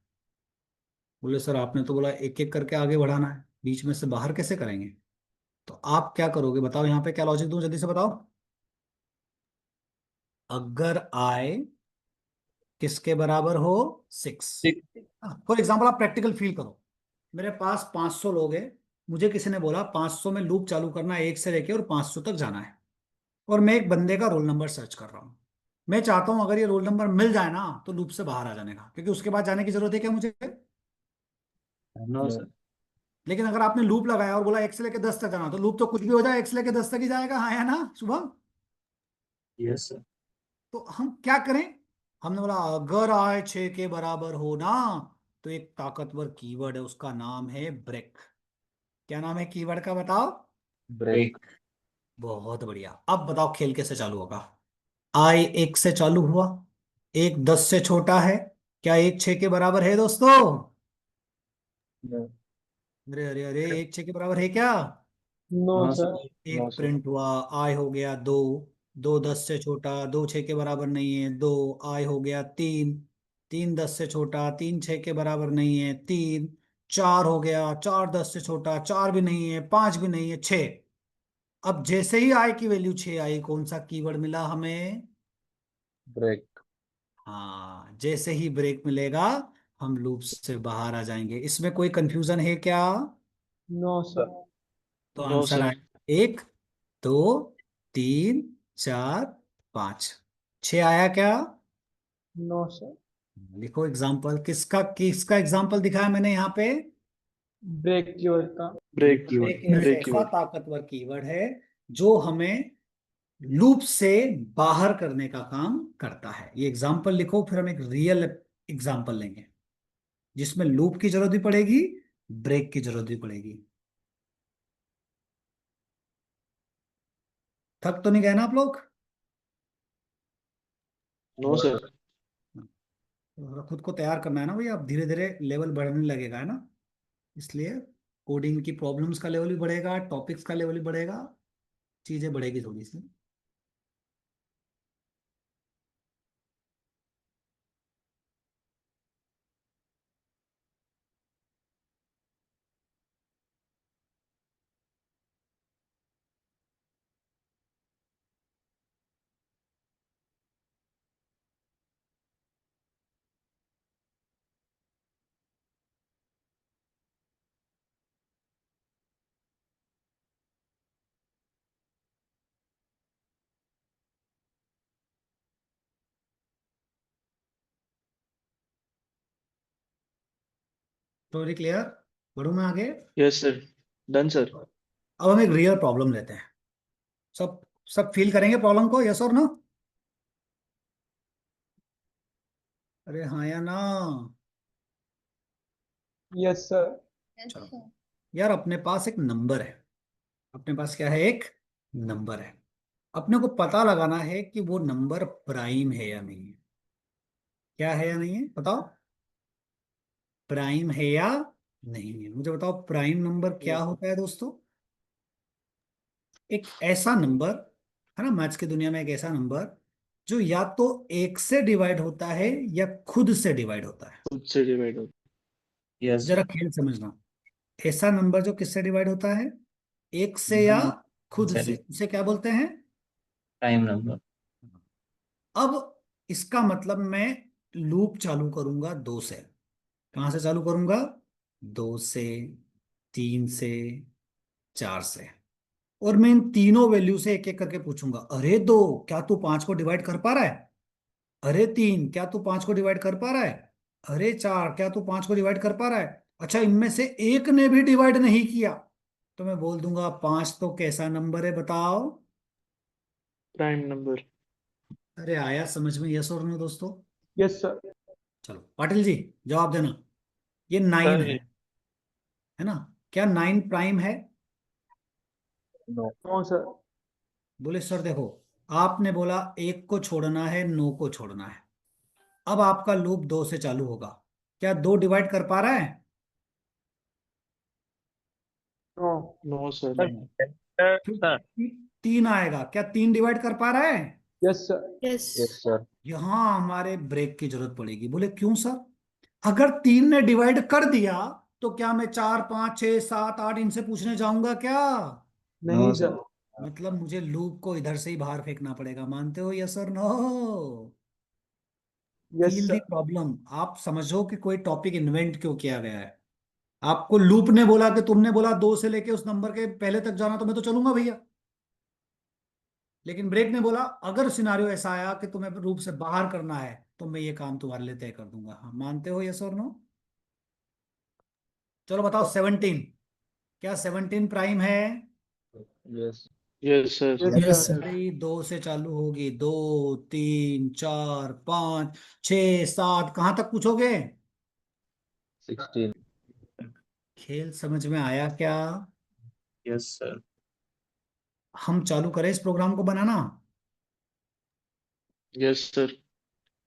बोले सर आपने तो बोला एक एक करके आगे बढ़ाना है, बीच में से बाहर कैसे करेंगे? तो आप क्या करोगे बताओ, यहाँ पे क्या लॉजिक दूं, जल्दी से बताओ। अगर आई किसके बराबर हो? 6। 6। फॉर एग्जाम्पल आप प्रैक्टिकल फील करो। मेरे पास 500 लोग हैं, मुझे किसी ने बोला 500 में लूप चालू करना है, 1 से लेके और 500 तक जाना है। और मैं एक बंदे का रोल नंबर सर्च कर रहा हूँ। मैं चाहता हूं अगर ये रोल नंबर मिल जाए ना तो लूप से बाहर आ जाने का, क्योंकि उसके बाद जाने की जरूरत है क्या मुझे? No sir. लेकिन अगर आपने लूप लगाया और बोला 1 से लेके 10 तक जाना, तो लूप तो कुछ भी हो जाए 1 से लेके 10 तक ही जाएगा, हाँ या ना शुभम? Yes sir. तो हम क्या करें? हमने बोला अगर आय 6 के बराबर हो ना, तो एक ताकतवर कीवर्ड है, उसका नाम है ब्रेक। क्या नाम है कीवर्ड का बताओ? ब्रेक। बहुत बढ़िया। अब बताओ खेल कैसे चालू होगा। आई 1 से चालू हुआ, एक 10 से छोटा है, क्या एक 6 के बराबर है दोस्तों? अरे अरे अरे, एक 6 के बराबर है क्या? No no sir. Sir. No एक सर। प्रिंट हुआ, आई हो गया 2, 2 10 से छोटा, 2 6 के बराबर नहीं है, 2। आई हो गया 3, 3 10 से छोटा, 3 6 के बराबर नहीं है, 3। 4 हो गया, 4 10 से छोटा, 4 भी नहीं है, 5 भी नहीं है, 6। अब जैसे ही आई की वैल्यू 6 आई, कौन सा कीवर्ड मिला हमें? ब्रेक। हाँ, जैसे ही ब्रेक मिलेगा हम लूप से बाहर आ जाएंगे। इसमें कोई कंफ्यूजन है क्या? No sir. तो नो आंसर सर। आए 1 2 3 4 5। 6 आया क्या? No sir. लिखो एग्जाम्पल, किसका किसका एग्जाम्पल दिखाया मैंने यहाँ पे? ब्रेक कीवर्ड का। Break break. कीवर्ड। एक ब्रेक ऐसा कीवर्ड। ताकतवर कीवर्ड है जो हमें लूप से बाहर करने का काम करता है। ये एग्जाम्पल लिखो, फिर हम एक रियल एग्जाम्पल लेंगे जिसमें लूप की जरूरत भी पड़ेगी, ब्रेक की जरूरत भी पड़ेगी। थक तो नहीं गए ना आप लोग? No no sir. सर। खुद को तैयार करना है ना भैया, अब धीरे धीरे लेवल बढ़ने लगेगा, है ना? इसलिए कोडिंग की प्रॉब्लम्स का लेवल भी बढ़ेगा, टॉपिक्स का लेवल भी बढ़ेगा, चीजें बढ़ेगी थोड़ी सी। Story clear? बढ़ू मैं आगे? Yes sir. Done sir. अब हम एक रियल प्रॉब्लम लेते हैं। सब सब फील करेंगे प्रॉब्लम को, यस और नो? अरे हाँ या ना? Yes sir. चलो यार, अपने पास एक नंबर है। अपने पास क्या है? एक नंबर है। अपने को पता लगाना है कि वो नंबर प्राइम है या नहीं है। क्या है या नहीं है बताओ? प्राइम है या नहीं है, मुझे बताओ। प्राइम नंबर क्या यस। होता है दोस्तों? एक ऐसा नंबर, है ना, मैथ्स की दुनिया में एक ऐसा नंबर जो या तो 1 से डिवाइड होता है या खुद से डिवाइड होता है। खुद से डिवाइड होता यस जरा सर। खेल समझना। ऐसा नंबर जो किससे डिवाइड होता है? 1 से या खुद से, चलिए। उसे क्या बोलते हैं? Time number. अब इसका मतलब मैं लूप चालू करूंगा 2 से। कहां से चालू करूंगा? 2 से, 3 से, 4 से। और मैं इन तीनों वैल्यू से एक एक करके पूछूंगा, अरे 2 क्या तू 5 को डिवाइड कर पा रहा है? अरे 3 क्या तू 5 को डिवाइड कर पा रहा है? अरे 4 क्या तू 5 को डिवाइड कर पा रहा है? अच्छा, इनमें से एक ने भी डिवाइड नहीं किया, तो मैं बोल दूंगा 5 तो कैसा नंबर है बताओ? Prime number. अरे आया समझ में, यस और नो दोस्तों? Yes sir. चलो पाटिल जी, जवाब देना। ये 9 सर। है ना? क्या 9 प्राइम है? नो। No sir. बोले सर देखो, आपने बोला 1 को छोड़ना है, 9 को छोड़ना है। अब आपका लूप 2 से चालू होगा, क्या 2 डिवाइड कर पा रहा है? नो। No sir. सर। फिर सर। 3 आएगा, क्या 3 डिवाइड कर पा रहा है? Yes sir. Yes yes sir. यहां हमारे ब्रेक की जरूरत पड़ेगी। बोले क्यों सर? अगर 3 ने डिवाइड कर दिया तो क्या मैं 4 5 6 7 8 इनसे पूछने जाऊंगा क्या? नहीं सर। मतलब मुझे लूप को इधर से ही बाहर फेंकना पड़ेगा। मानते हो यस और नो? यस फील दी सर। प्रॉब्लम। आप समझो कि कोई टॉपिक इन्वेंट क्यों किया गया है। आपको लूप ने बोला कि तुमने बोला 2 से लेके उस नंबर के पहले तक जाना, तो मैं तो चलूंगा भैया। लेकिन ब्रेक ने बोला अगर सिनारियो ऐसा आया कि तुम्हें लूप से बाहर करना है तो मैं ये काम तुम्हारे लिए तय कर दूंगा। हाँ, मानते हो यस और नो? चलो बताओ 17। क्या 17 प्राइम है? Yes. Yes sir. Yes Yes, sir. sir. भाई 2 से चालू होगी। 2 3 4 5 6 7, कहाँ तक पूछोगे? 16। खेल समझ में आया क्या? Yes sir. हम चालू करें इस प्रोग्राम को बनाना। Yes sir.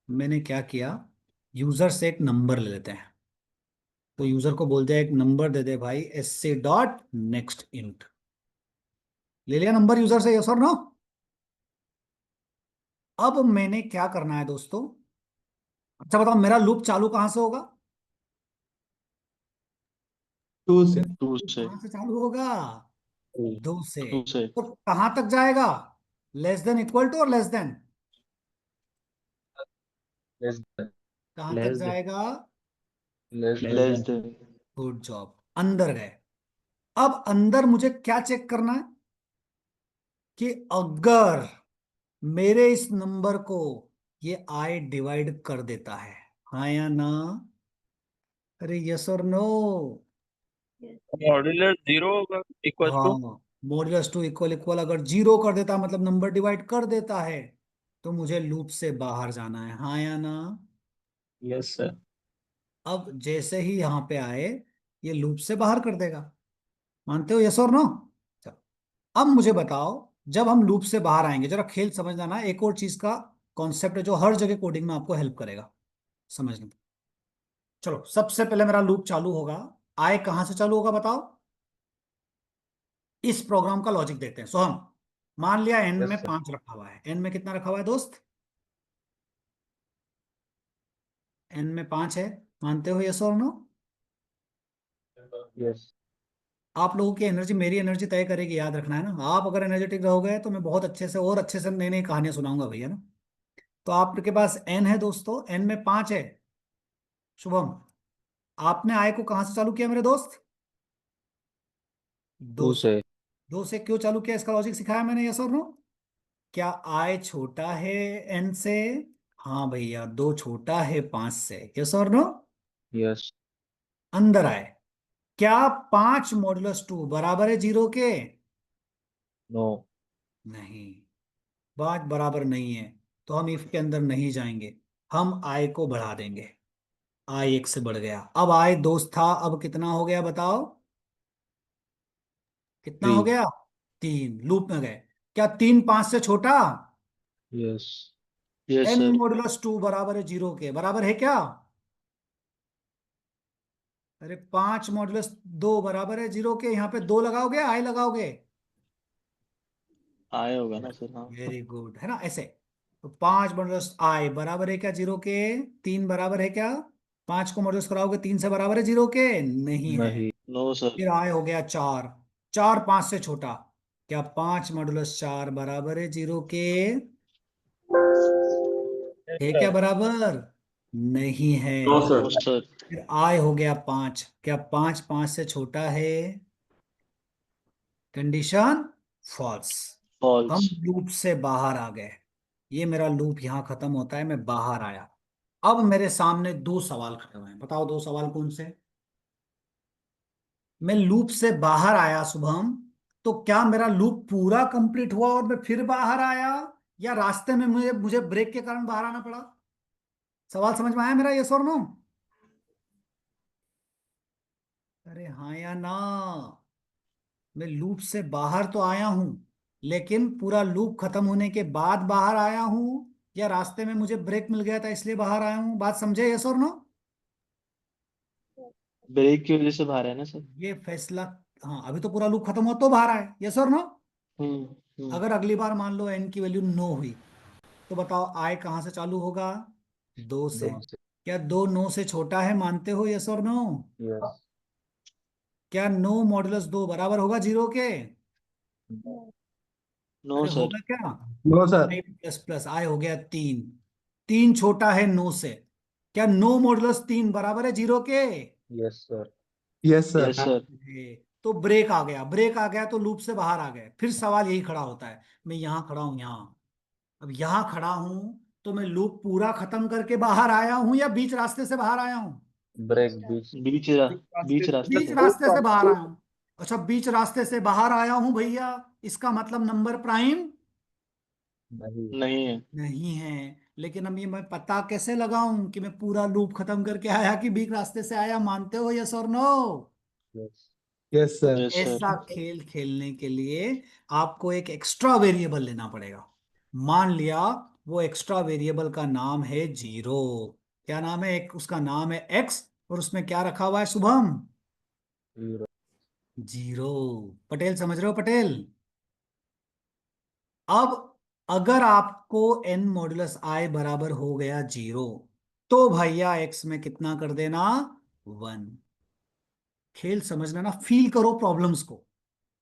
मैंने क्या किया, यूजर से एक नंबर ले लेते हैं। तो यूजर को बोल दिया एक नंबर दे दे भाई, SC डॉट नेक्स्ट इंट। ले लिया नंबर यूजर से, यस और नो? अब मैंने क्या करना है दोस्तों? अच्छा बताओ मेरा लूप चालू कहां से होगा? 2 से। टू लूप से। कहां से चालू होगा? 2 से। टू से। तो कहां तक जाएगा? लेस देन इक्वल टू और लेस देन? लेस कहां तक लेस जाएगा? Less less than. Good job, अंदर गए। अब अंदर मुझे क्या चेक करना है कि अगर मेरे इस नंबर को ये आई डिवाइड कर देता है, हाँ या ना? अरे यस और नो? मॉड्यूलर 0 होगा इक्वल हाँ, two. Modulus two equal equal अगर 0 कर देता है, मतलब नंबर डिवाइड कर देता है, तो मुझे लूप से बाहर जाना है, हाँ या ना? Yes sir. अब जैसे ही यहां पे आए, ये लूप से बाहर कर देगा। मानते हो यस और नो? चलो, अब मुझे बताओ, जब हम लूप से बाहर आएंगे, जरा खेल समझना ना, एक और चीज का कॉन्सेप्ट है जो हर जगह कोडिंग में आपको हेल्प करेगा समझने में। चलो सबसे पहले मेरा लूप चालू होगा। आय कहां से चालू होगा बताओ? इस प्रोग्राम का लॉजिक देखते हैं। सोहम, मान लिया एन यस में सर। 5 रखा हुआ है। एन में कितना रखा हुआ है दोस्त? एन में 5 है। मानते हो यस और नो? यस। आप लोगों की एनर्जी मेरी एनर्जी तय करेगी, याद रखना है ना। आप अगर एनर्जेटिक रहोगे तो मैं बहुत अच्छे से और अच्छे से नई नई कहानियां सुनाऊंगा भैया ना। तो आपके पास एन है दोस्तों, एन में 5 है। शुभम, आपने आय को कहां से चालू किया मेरे दोस्त? 2 2 से। से। 2 से क्यों चालू किया, इसका लॉजिक सिखाया मैंने, यस और नो? क्या आय छोटा है एन से? हाँ भैया, 2 छोटा है 5 से, यस और नो? यस। अंदर आए। क्या 5 मॉडुलस 2 बराबर है 0 के? नो। नहीं, बात बराबर नहीं है। तो हम इफ के अंदर नहीं जाएंगे, हम आय को बढ़ा देंगे। आय 1 से बढ़ गया। अब आय दोस्त था, अब कितना हो गया बताओ? कितना 3। हो गया? 3। लूप में गए। क्या 3 5 से छोटा? Yes. Yes N sir. Modulus 2 बराबर है 0 के, बराबर है क्या? अरे 5 मॉडुलस 2 बराबर है 0 के, यहाँ पे 2 लगाओगे आई लगाओगे? आया होगा ना सर, हाँ। वेरी गुड, है ना ऐसे। तो 5 मॉडुलस आई बराबर है क्या 0 के? 3 बराबर है क्या? 5 को मॉडुलस कराओगे 3 से, बराबर है 0 के? नहीं है। नहीं। No sir. फिर आई हो गया 4। 4 5 से छोटा। क्या 5 मॉडुलस 4 बराबर है 0 के? यस है क्या सर। बराबर? नहीं है। No no sir. सर। फिर आई हो गया 5। क्या 5 5 से छोटा है? Condition false. फॉल्स। हम लूप से बाहर आ गए। ये मेरा लूप यहां खत्म होता है, मैं बाहर आया। अब मेरे सामने 2 सवाल खड़े हुए हैं, बताओ 2 सवाल कौन से? मैं लूप से बाहर आया शुभम, तो क्या मेरा लूप पूरा कंप्लीट हुआ और मैं फिर बाहर आया, या रास्ते में मुझे मुझे ब्रेक के कारण बाहर आना पड़ा? सवाल समझ में आया मेरा, यस और नो? अरे हाँ या ना? मैं लूप से बाहर तो आया हूं, लेकिन पूरा लूप खत्म होने के बाद बाहर आया हूं, या रास्ते में मुझे ब्रेक मिल गया था इसलिए बाहर आया हूं? बात समझे, यस और नो? ब्रेक की वजह से बाहर है ना सर। ये फैसला। हाँ, अभी तो पूरा लूप खत्म हुआ तो बाहर आए, यस और नो? हम्म। हम्म। अगर अगली बार मान लो एन की वैल्यू 9 हुई, तो बताओ आई कहाँ से चालू होगा? 2 से। 2 से। क्या 2 9 से छोटा है, मानते हो यस और नो? यस। क्या 9 मॉडुलस 2 बराबर होगा 0 के? नो अरे सर। होगा क्या? No sir. I plus plus I हो गया 3। 3 छोटा है 9 से। क्या 9 मॉडुलस 3 बराबर है 0 के? Yes sir. Yes sir. Yes sir. तो ब्रेक आ गया, ब्रेक आ गया तो लूप से बाहर आ गए। फिर सवाल यही खड़ा होता है, मैं यहाँ खड़ा हूँ यहाँ, अब यहाँ खड़ा हूं तो मैं लूप पूरा खत्म करके बाहर आया हूं या बीच रास्ते से बाहर आया हूं? ब्रेक बीच। बीच बीच रास्ते बीच से। रास्ते से बाहर आया हूं। अच्छा, बीच रास्ते से बाहर आया हूं भैया, इसका मतलब नंबर प्राइम नहीं। नहीं है। नहीं है। लेकिन अब ये मैं पता कैसे लगाऊं कि मैं पूरा लूप खत्म करके आया कि बीच रास्ते से आया? मानते हो यस और नो? यस। यस तो सर। Yes sir. ऐसा खेल खेलने के लिए आपको एक एक्स्ट्रा वेरिएबल लेना पड़ेगा। मान लिया वो एक्स्ट्रा वेरिएबल का नाम है 0। क्या नाम है? एक उसका नाम है एक्स, और उसमें क्या रखा हुआ है शुभम? 0। 0। पटेल समझ रहे हो पटेल? अब अगर आपको n मॉडुलस आई बराबर हो गया 0, तो भैया x में कितना कर देना? 1। खेल समझ लेना, फील करो प्रॉब्लम्स को।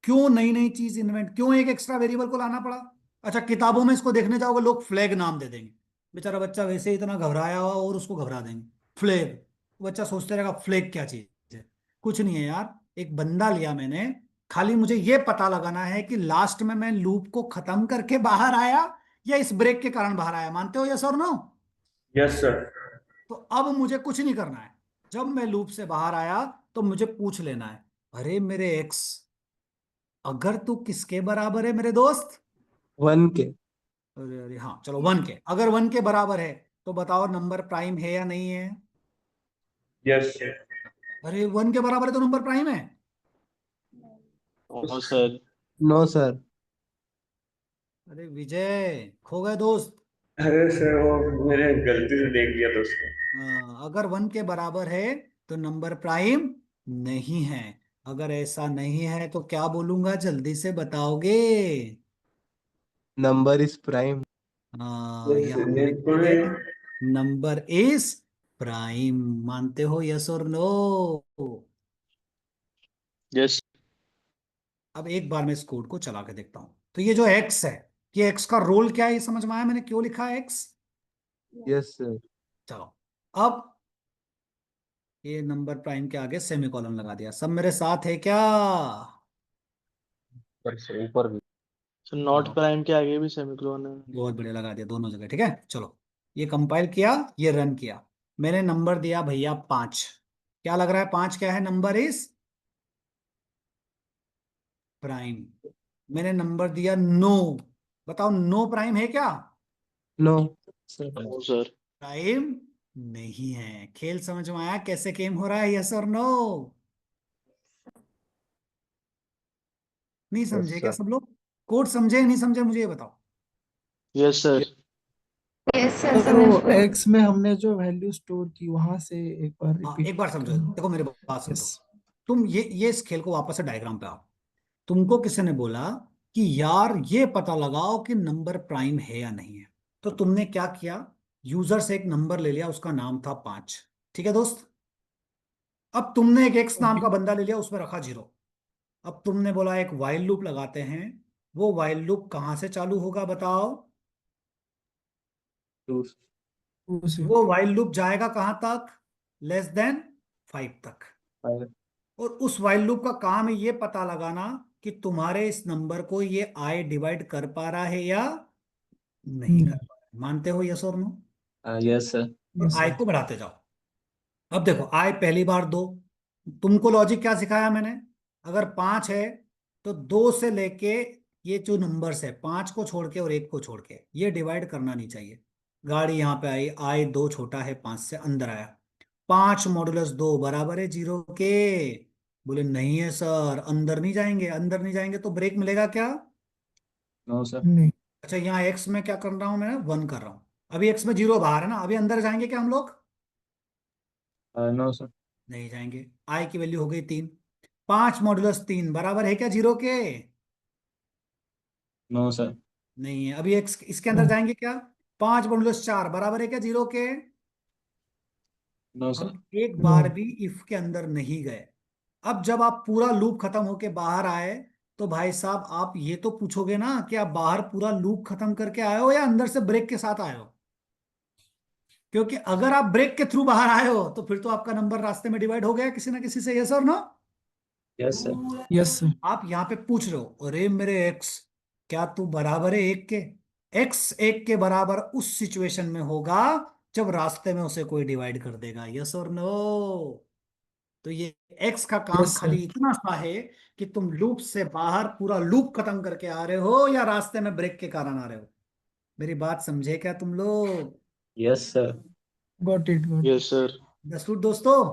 क्यों नई नई चीज इन्वेंट, क्यों एक एक्स्ट्रा वेरिएबल को लाना पड़ा? अच्छा, किताबों में इसको देखने जाओगे लोग फ्लैग नाम दे देंगे। बेचारा बच्चा वैसे ही इतना घबराया हुआ और उसको घबरा देंगे। फ्लैग, बच्चा सोचते रहेगा फ्लैग क्या चीज है। कुछ नहीं है यार, एक बंदा लिया मैंने, खाली मुझे ये पता लगाना है कि लास्ट में मैं लूप को खत्म करके बाहर आया या इस ब्रेक के कारण बाहर आया। मानते हो यस और नो? Yes sir. तो अब मुझे कुछ नहीं करना है। जब मैं लूप से बाहर आया तो मुझे पूछ लेना है, अरे मेरे एक्स, अगर तू किसके बराबर है मेरे दोस्त? 1 के। अरे अरे हाँ चलो 1 के, अगर 1 के बराबर है तो बताओ नंबर प्राइम है या नहीं है? यस। अरे 1 के बराबर है तो नंबर प्राइम है। No sir. No sir. अरे विजय, खो गए दोस्त। अरे सर वो मैंने गलती से देख लिया था उसको। हाँ, अगर 1 के बराबर है तो नंबर प्राइम नहीं है। अगर ऐसा नहीं है तो क्या बोलूंगा, जल्दी से बताओगे? Number is prime. हाँ, यस यहाँ ये लिख तो दिया, नंबर इज प्राइम। मानते हो यस और नो? यस। अब एक बार मैं इस कोड को चला के देखता हूं। तो ये जो एक्स है, ये एक्स का रोल क्या है, ये समझ में आया मैंने क्यों लिखा है एक्स? Yes sir. चलो, अब ये नंबर प्राइम के आगे सेमीकोलन लगा दिया। सब मेरे साथ है क्या? ऊपर से ऊपर भी। सर नॉट हाँ, प्राइम के आगे भी सेमीकोलन है। बहुत बढ़िया लगा दिया दोनों जगह। ठीक है, चलो ये कंपाइल किया, ये रन किया। मैंने नंबर दिया भैया 5। क्या लग रहा है 5 क्या है? Number is prime. मैंने नंबर दिया 9। बताओ 9 प्राइम है क्या? No sir. No sir. Prime नहीं है। खेल समझ में आया कैसे गेम हो रहा है? यस और नो? नहीं यस समझे क्या सर। सब लोग? कोड समझे नहीं समझे मुझे ये बताओ। Yes sir. Yes sir, sir समझ वो गए। एक्स में हमने जो वैल्यू स्टोर की वहां से एक बार हाँ, रिपीट एक बार समझो, करना। देखो मेरे बात यस। समझो। तुम ये इस खेल को वापस से डायग्राम पे आओ। तुमको किसी ने बोला कि यार ये पता लगाओ कि नंबर प्राइम है या नहीं है। तो तुमने क्या किया? यूजर से एक नंबर ले लिया, उसका नाम था 5। ठीक है दोस्त? अब तुमने एक एक्स नाम ओके। का बंदा ले लिया, उसमें रखा 0। अब तुमने बोला एक वाइल लूप लगाते हैं। वो वाइल लूप कहां से चालू होगा बताओ? उसे। वो वाइल लूप जाएगा कहां तक? <<5 तक। और उस वाइल लूप का काम है ये पता लगाना कि तुम्हारे इस नंबर को ये आई डिवाइड कर पा रहा है या नहीं कर नहीं। पा रहा है। मानते हो यस और नो? Yes sir. और यस आई सर। को बढ़ाते जाओ। अब देखो आई पहली बार 2। तुमको लॉजिक क्या सिखाया मैंने? अगर 5 है तो 2 से लेके ये जो नंबर्स है, 5 को छोड़ के और 1 को छोड़ के, ये डिवाइड करना नहीं चाहिए। गाड़ी यहाँ पे आई, आई 2 छोटा है 5 से, अंदर आया। 5 मॉडुलस 2 बराबर है 0 के। बोले नहीं है सर, अंदर नहीं जाएंगे, अंदर नहीं जाएंगे तो ब्रेक मिलेगा क्या? No sir. नहीं। अच्छा, यहाँ एक्स में क्या कर रहा हूँ मैं? 1 कर रहा हूँ। अभी एक्स में 0 बाहर है ना, अभी अंदर जाएंगे क्या हम लोग? No sir. नहीं जाएंगे। आई की वैल्यू हो गई 3। 5 मॉडुलस 3 बराबर है क्या 0 के? No sir. नहीं है। अभी एक्स इसके अंदर नो। जाएंगे क्या? 5 मॉडुलस 4 बराबर है क्या 0 के? नो हम सर। एक नो। बार भी इफ के अंदर नहीं गए। अब जब आप पूरा लूप खत्म होके बाहर आए, तो भाई साहब आप ये तो पूछोगे ना कि आप बाहर पूरा लूप खत्म करके आए हो या अंदर से ब्रेक के साथ आए हो। क्योंकि अगर आप ब्रेक के थ्रू बाहर आए हो तो फिर तो आपका नंबर रास्ते में डिवाइड हो गया किसी ना किसी से, यस और no? Yes sir. Yes sir. आप यहाँ पे पूछ रहे हो, अरे मेरे एक्स, क्या तू बराबर है एक के? एक्स एक के बराबर उस सिचुएशन में होगा जब रास्ते में उसे कोई डिवाइड कर देगा, यस और नो? तो ये एक्स का काम यस सर। खाली इतना सा है कि तुम लूप से बाहर पूरा लूप खत्म करके आ रहे हो या रास्ते में ब्रेक के कारण आ रहे हो। मेरी बात समझे क्या तुम लोग? Yes sir. Got it, got it. Yes sir. Understood दोस्तों?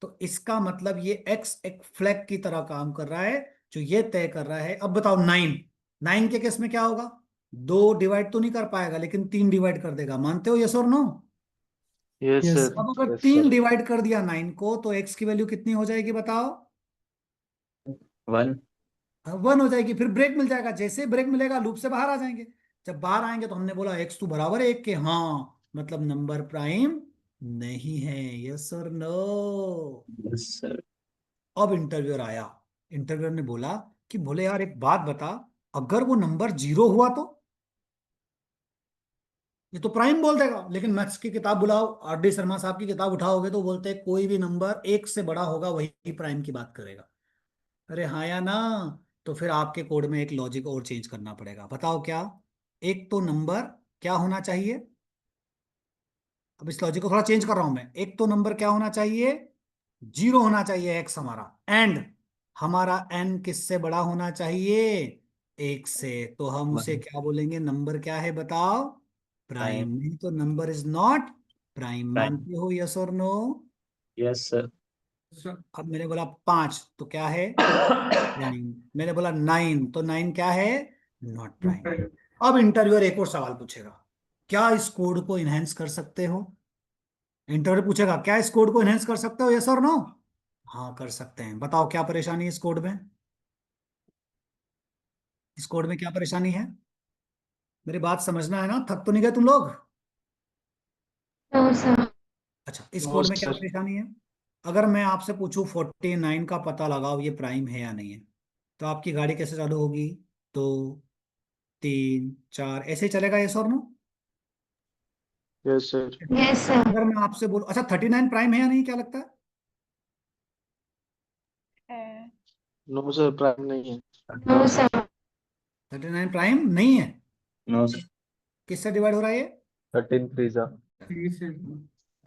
तो इसका मतलब ये एक्स एक फ्लैग की तरह काम कर रहा है जो ये तय कर रहा है। अब बताओ 9, 9 के केस में क्या होगा? 2 डिवाइड तो नहीं कर पाएगा लेकिन 3 डिवाइड कर देगा, मानते हो यस और no? Yes yes sir. Sir. अब अगर यस 3 सर। डिवाइड कर दिया 9 को तो एक्स की वैल्यू कितनी हो जाएगी बताओ? 1। 1 हो जाएगी। फिर ब्रेक मिल जाएगा, जैसे ही ब्रेक मिलेगा लूप से बाहर आ जाएंगे। जब बाहर आएंगे तो हमने बोला एक्स टू बराबर है 1 के, हाँ मतलब नंबर प्राइम नहीं है, यस और नो? Yes sir. अब इंटरव्यूअर आया। इंटरव्यूअर ने बोला कि बोले यार एक बात बता, अगर वो नंबर 0 हुआ तो? ये तो प्राइम बोल देगा, लेकिन मैथ्स की किताब बुलाओ, आर डी शर्मा साहब की किताब उठाओगे तो बोलते हैं कोई भी नंबर 1 से बड़ा होगा वही प्राइम की बात करेगा। अरे हाँ या ना? तो फिर आपके कोड में एक लॉजिक और चेंज करना पड़ेगा, बताओ क्या? एक तो नंबर क्या होना चाहिए? अब इस लॉजिक को थोड़ा चेंज कर रहा हूं मैं। एक तो नंबर क्या होना चाहिए? 0 होना चाहिए एक्स हमारा, एंड हमारा एन किससे बड़ा होना चाहिए? 1 से। तो हम उसे 1 क्या बोलेंगे? नंबर क्या है बताओ? प्राइम। प्राइम। नहीं तो number is not prime, prime. मानते हो यस और नो? Yes sir. अब मैंने बोला 5 तो क्या है? प्राइम। मैंने बोला 9 तो 9 क्या है? Not prime. अब इंटरव्यूअर एक और सवाल पूछेगा, क्या इस कोड को इनहेंस कर सकते हो? इंटरव्यू पूछेगा क्या इस कोड को इनहेंस कर सकते हो, यस और नो? हाँ कर सकते हैं। बताओ क्या परेशानी है इस कोड में? इस कोड में क्या परेशानी है? मेरी बात समझना है ना, थक तो नहीं गए तुम लोग? No sir. अच्छा, इस नो कोड में क्या सर। परेशानी है? अगर मैं आपसे पूछूं 49 का पता लगाओ ये प्राइम है या नहीं है, तो आपकी गाड़ी कैसे चालू होगी? 2, 3, 4 ऐसे ही चलेगा, यस और no? Yes sir. Yes sir. अगर मैं आपसे बोलूं अच्छा 39 प्राइम है या नहीं, क्या लगता है? नो सर, प्राइम नहीं है। No no sir. Sir. 39 prime नहीं है। No sir. किससे डिवाइड हो रहा है ये? 13 3 जा।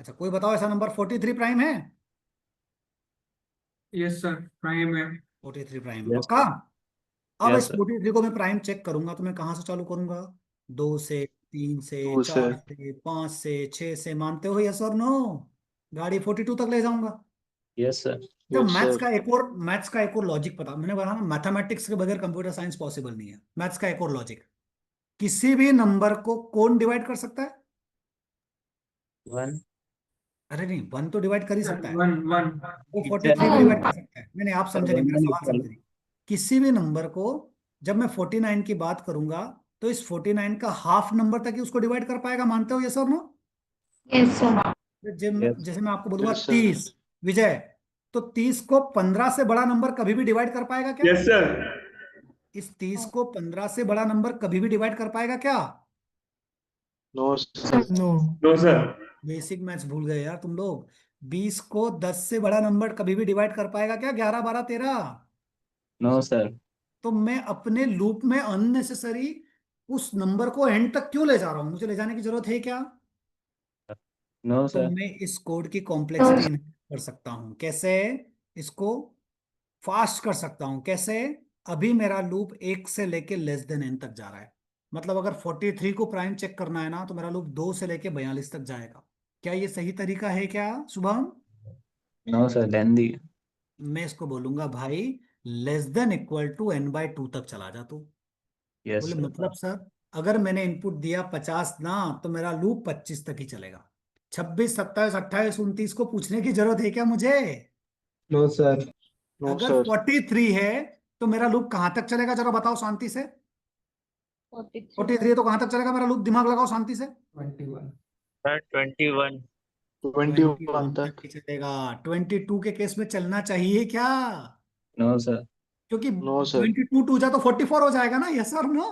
अच्छा कोई बताओ ऐसा नंबर 43 प्राइम है? यस सर, प्राइम है। 43 प्राइम यस पक्का? सर। अब यस इस सर। 43 को मैं प्राइम चेक करूंगा तो मैं कहाँ से चालू करूंगा? 2 से, 3 से, 2 से। 4 से, 5 से, 6 से, मानते हो यस और नो? गाड़ी 42 तक ले जाऊंगा। Yes sir. जब यस सर। मैथ्स का एक और लॉजिक पता, मैंने बोला ना मैथमेटिक्स के बगैर कंप्यूटर साइंस पॉसिबल नहीं है। मैथ्स का एक और लॉजिक, किसी भी नंबर को कौन डिवाइड कर सकता है? 1। अरे नहीं, 1 तो डिवाइड कर ही सकता है, वन वन। वो टीचर 43 भी डिवाइड कर सकता है। नहीं नहीं, आप सर समझे नहीं, 1 मेरा 1 सवाल लिखा समझे लो। नहीं। किसी भी नंबर को जब मैं 49 की बात करूंगा तो इस 49 का हाफ नंबर तक ही उसको डिवाइड कर पाएगा, मानते हो यस और नो? Yes sir. यस। जैसे मैं आपको बोलूंगा यस सर। 30, विजय, तो 30 को 15 से बड़ा नंबर कभी भी डिवाइड कर पाएगा क्या? Yes sir. इस 30 को 15 से बड़ा नंबर कभी भी डिवाइड कर पाएगा क्या? No sir. No. No sir. Basic maths भूल गए यार तुम लोग। 20 को 10 से बड़ा नंबर कभी भी डिवाइड कर पाएगा क्या? 11, 12, 13? No sir. तो मैं अपने लूप में अननेसेसरी उस नंबर को एंड तक क्यों ले जा रहा हूं? मुझे ले जाने की जरूरत है क्या? नो तो सर। मैं इस कोड की नो कॉम्प्लेक्सिटी कर सकता हूं कैसे? इसको फास्ट कर सकता हूं कैसे? अभी मेरा लूप 1 से लेके लेस देन एन तक जा रहा है। मतलब अगर 43 को प्राइम चेक करना है ना तो मेरा लूप 2 से लेके 42 तक जाएगा। क्या ये सही तरीका है क्या शुभम? नो सर, लेंदी। मैं इसको बोलूंगा भाई less than equal to n/2 तक चला जा तू। यस बोले सर। मतलब सर, अगर मैंने इनपुट दिया 50 ना तो मेरा लूप 25 तक ही चलेगा। 26, 27, 28, 29 को पूछने की जरूरत है क्या मुझे? No sir. नो अगर सर। 43 है तो मेरा लूप कहां तक चलेगा जरा बताओ शांति से। 43 43 है तो कहां तक चलेगा मेरा लूप? दिमाग लगाओ शांति से। 21. सर 21। 21 21 तक तक। ही चलेगा। 22 के केस में चलना चाहिए क्या? No sir. क्योंकि नो सर। 22 टू जा तो 44 हो जाएगा ना। यस और नो?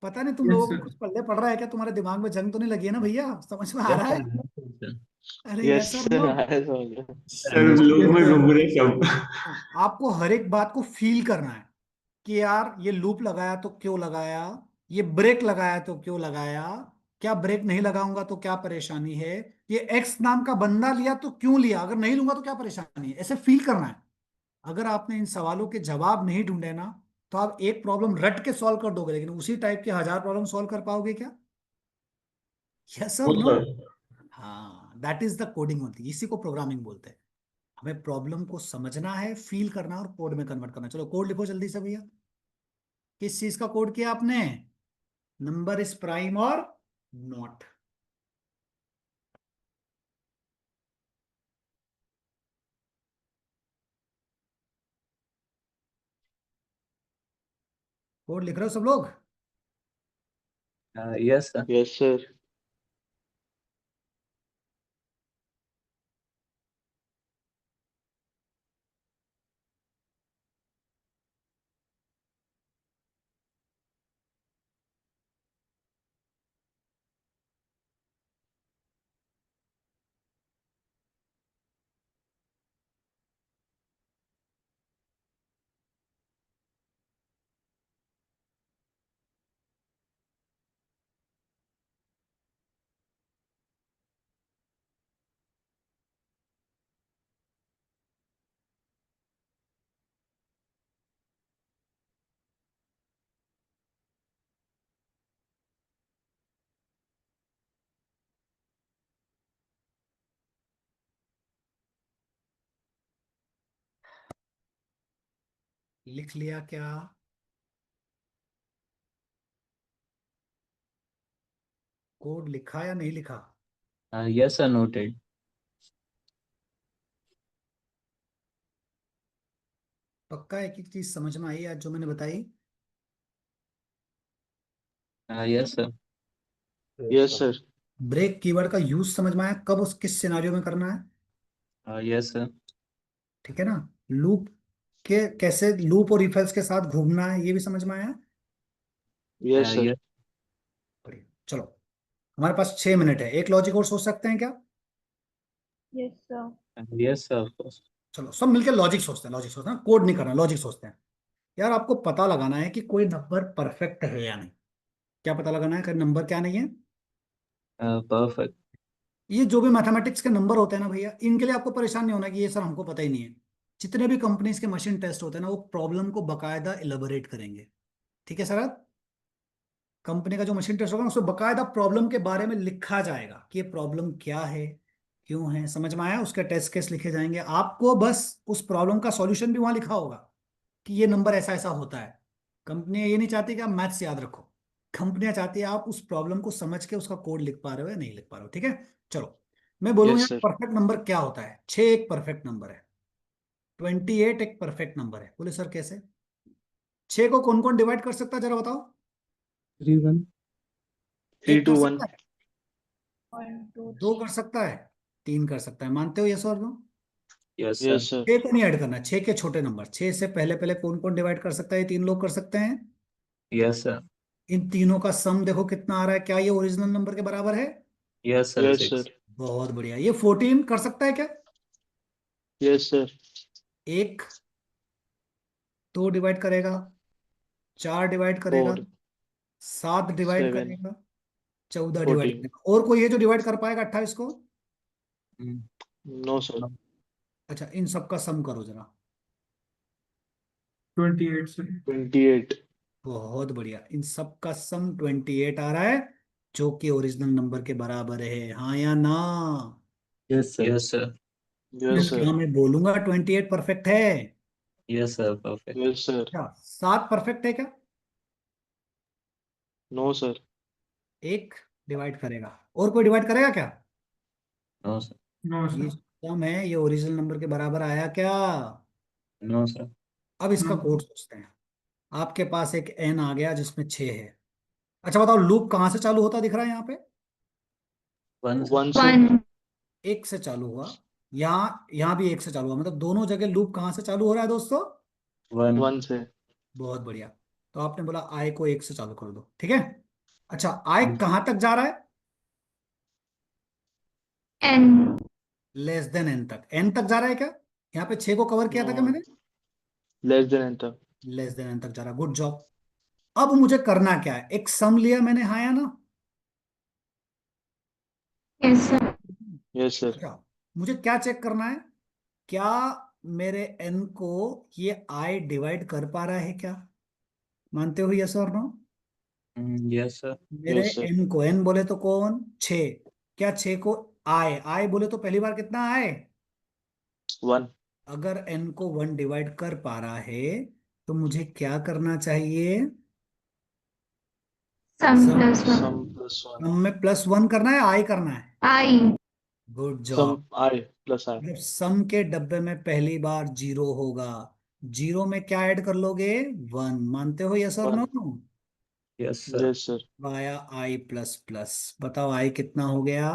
पता नहीं तुम Yes, लोगों को sir. कुछ पल्ले पड़ रहा है क्या? तुम्हारे दिमाग में जंग तो नहीं लगी है ना भैया? समझ में आ यस रहा है? सर। अरे यस यस और सर, नो? आया समझ। सर लोग में घूम रहे सब। हाँ, आपको हर एक बात को फील करना है कि यार ये लूप लगाया तो क्यों लगाया, ये ब्रेक लगाया तो क्यों लगाया, क्या ब्रेक नहीं लगाऊंगा तो क्या परेशानी है, ये एक्स नाम का बंदा लिया तो क्यों लिया, अगर नहीं लूंगा तो क्या परेशानी है, ऐसे फील करना है। अगर आपने इन सवालों के जवाब नहीं ढूंढे ना, तो आप एक प्रॉब्लम रट के सॉल्व कर दोगे, लेकिन उसी टाइप के 1000 प्रॉब्लम सॉल्व कर पाओगे क्या? यस और वो नो? सर। हाँ, दैट इज द कोडिंग होती है, इसी को प्रोग्रामिंग बोलते हैं। हमें प्रॉब्लम को समझना है, फील करना है और कोड में कन्वर्ट करना है। चलो कोड लिखो जल्दी से भैया। किस चीज का कोड किया आपने? नंबर इज प्राइम और नॉट। कोड लिख रहे हो सब लोग? Yes sir. Yes sir. लिख लिया क्या? कोड लिखा या नहीं लिखा? Yes sir, noted. पक्का एक एक चीज समझ में आई आज जो मैंने बताई? Yes sir. Yes sir. Break keyword का यूज समझ में आया, कब उस किस सिनारियो में करना है? Yes sir. ठीक है ना? लूप के कैसे लूप और इफ एल्स के साथ घूमना है, ये भी समझ में आया? Yes sir. यस। बढ़िया, चलो। हमारे पास 6 मिनट है, एक लॉजिक और सोच सकते हैं क्या? Yes, sir. Yes sir, of course. चलो सब मिलकर लॉजिक सोचते हैं, लॉजिक सोचते हैं, कोड नहीं करना, लॉजिक सोचते हैं। यार आपको पता लगाना है कि कोई नंबर परफेक्ट है या नहीं। क्या पता लगाना है कि नंबर क्या नहीं है? परफेक्ट। ये जो भी मैथमेटिक्स के नंबर होते हैं ना भैया, इनके लिए आपको परेशान नहीं होना कि ये सर हमको पता ही नहीं है। जितने भी कंपनीज के मशीन टेस्ट होते हैं ना, वो प्रॉब्लम को बकायदा इलेबोरेट करेंगे। ठीक है सर? कंपनी का जो मशीन टेस्ट होगा ना, उसमें बकायदा प्रॉब्लम के बारे में लिखा जाएगा कि ये प्रॉब्लम क्या है, क्यों है। समझ में आया? उसके टेस्ट केस लिखे जाएंगे, आपको बस उस प्रॉब्लम का सॉल्यूशन भी वहां लिखा होगा कि ये नंबर ऐसा ऐसा होता है। कंपनी ये नहीं चाहती कि आप मैथ्स याद रखो, कंपनियां चाहती है आप उस प्रॉब्लम को समझ के उसका कोड लिख पा रहे हो या नहीं लिख पा रहे हो। ठीक है? चलो, मैं बोलूंगा यस सर। परफेक्ट नंबर क्या होता है। 6 एक परफेक्ट नंबर है, 28 एक परफेक्ट नंबर है। बोले सर कैसे? 6 को कौन कौन डिवाइड कर सकता है जरा बताओ? 3-1. थ्री एक टू कर वन सकता है, 1, 2, दो 3. कर सकता है, 3 कर सकता है। मानते हो यस और no? Yes sir. Yes sir. 6 को नहीं ऐड करना, 6 के छोटे नंबर। 6 से पहले पहले कौन कौन डिवाइड कर सकता है? ये 3 लोग कर सकते हैं। Yes sir. इन तीनों का सम देखो कितना आ रहा है, क्या ये ओरिजिनल नंबर के बराबर है? Yes sir, yes 6। सर। बहुत बढ़िया। ये 14 कर सकता है क्या? Yes sir. एक, दो डिवाइड करेगा, 4 डिवाइड करेगा, 4, 7 डिवाइड 7, करेगा, 14 डिवाइड 14। करेगा। और कोई है जो डिवाइड कर पाएगा 28 को? No sir. अच्छा, इन सब का सम करो जरा। 28, sir. 28। बहुत बढ़िया, इन सब का सम 28 आ रहा है, जो कि ओरिजिनल नंबर के बराबर है। हाँ या ना? Yes sir. Yes sir. तो यस क्या सर। मैं बोलूंगा 28 परफेक्ट है? Yes sir, perfect. Yes sir. क्या 7 परफेक्ट है क्या? No sir. एक डिवाइड करेगा, और कोई डिवाइड करेगा क्या? No sir. No, ये sir. सम है, ये ओरिजिनल नंबर के बराबर आया क्या? No sir. अब इसका No. कोड सोचते हैं। आपके पास एक n आ गया जिसमें 6 है। अच्छा बताओ लूप कहाँ से चालू होता दिख रहा है यहाँ पे? 1 1 से। 1. एक से चालू हुआ, यहाँ भी एक से चालू हुआ, मतलब दोनों जगह लूप कहाँ से चालू हो रहा है दोस्तों? 1 1 से। बहुत बढ़िया। तो आपने बोला आई को एक से चालू कर दो, ठीक है। अच्छा आई कहाँ तक जा रहा है? N. लेस देन एन तक। एन तक जा रहा है क्या? यहाँ पे 6 को कवर किया था क्या मैंने? लेस देन एन तक। लेस देन एन तक जा रहा, गुड जॉब। अब मुझे करना क्या है, एक सम लिया मैंने, हाँ या ना? Yes, sir. Yes sir. अच्छा मुझे क्या चेक करना है, क्या मेरे एन को ये आई डिवाइड कर पा रहा है क्या? मानते हो यस और नो? Yes sir. मेरे यस सर। एन को, एन बोले तो कौन? 6। क्या 6 को आई बोले तो पहली बार कितना आए? 1। अगर एन को 1 डिवाइड कर पा रहा है तो मुझे क्या करना चाहिए? Sum sum plus 1. Sum plus 1। Sum में +1 करना है, आई करना है? I. Good sum job. I plus I. मतलब सम के डब्बे में पहली बार 0 होगा, 0 में क्या ऐड कर लोगे? 1। मानते हो यस और 1। No? Yes sir. Yes sir. आया आई प्लस प्लस। बताओ आई कितना हो गया?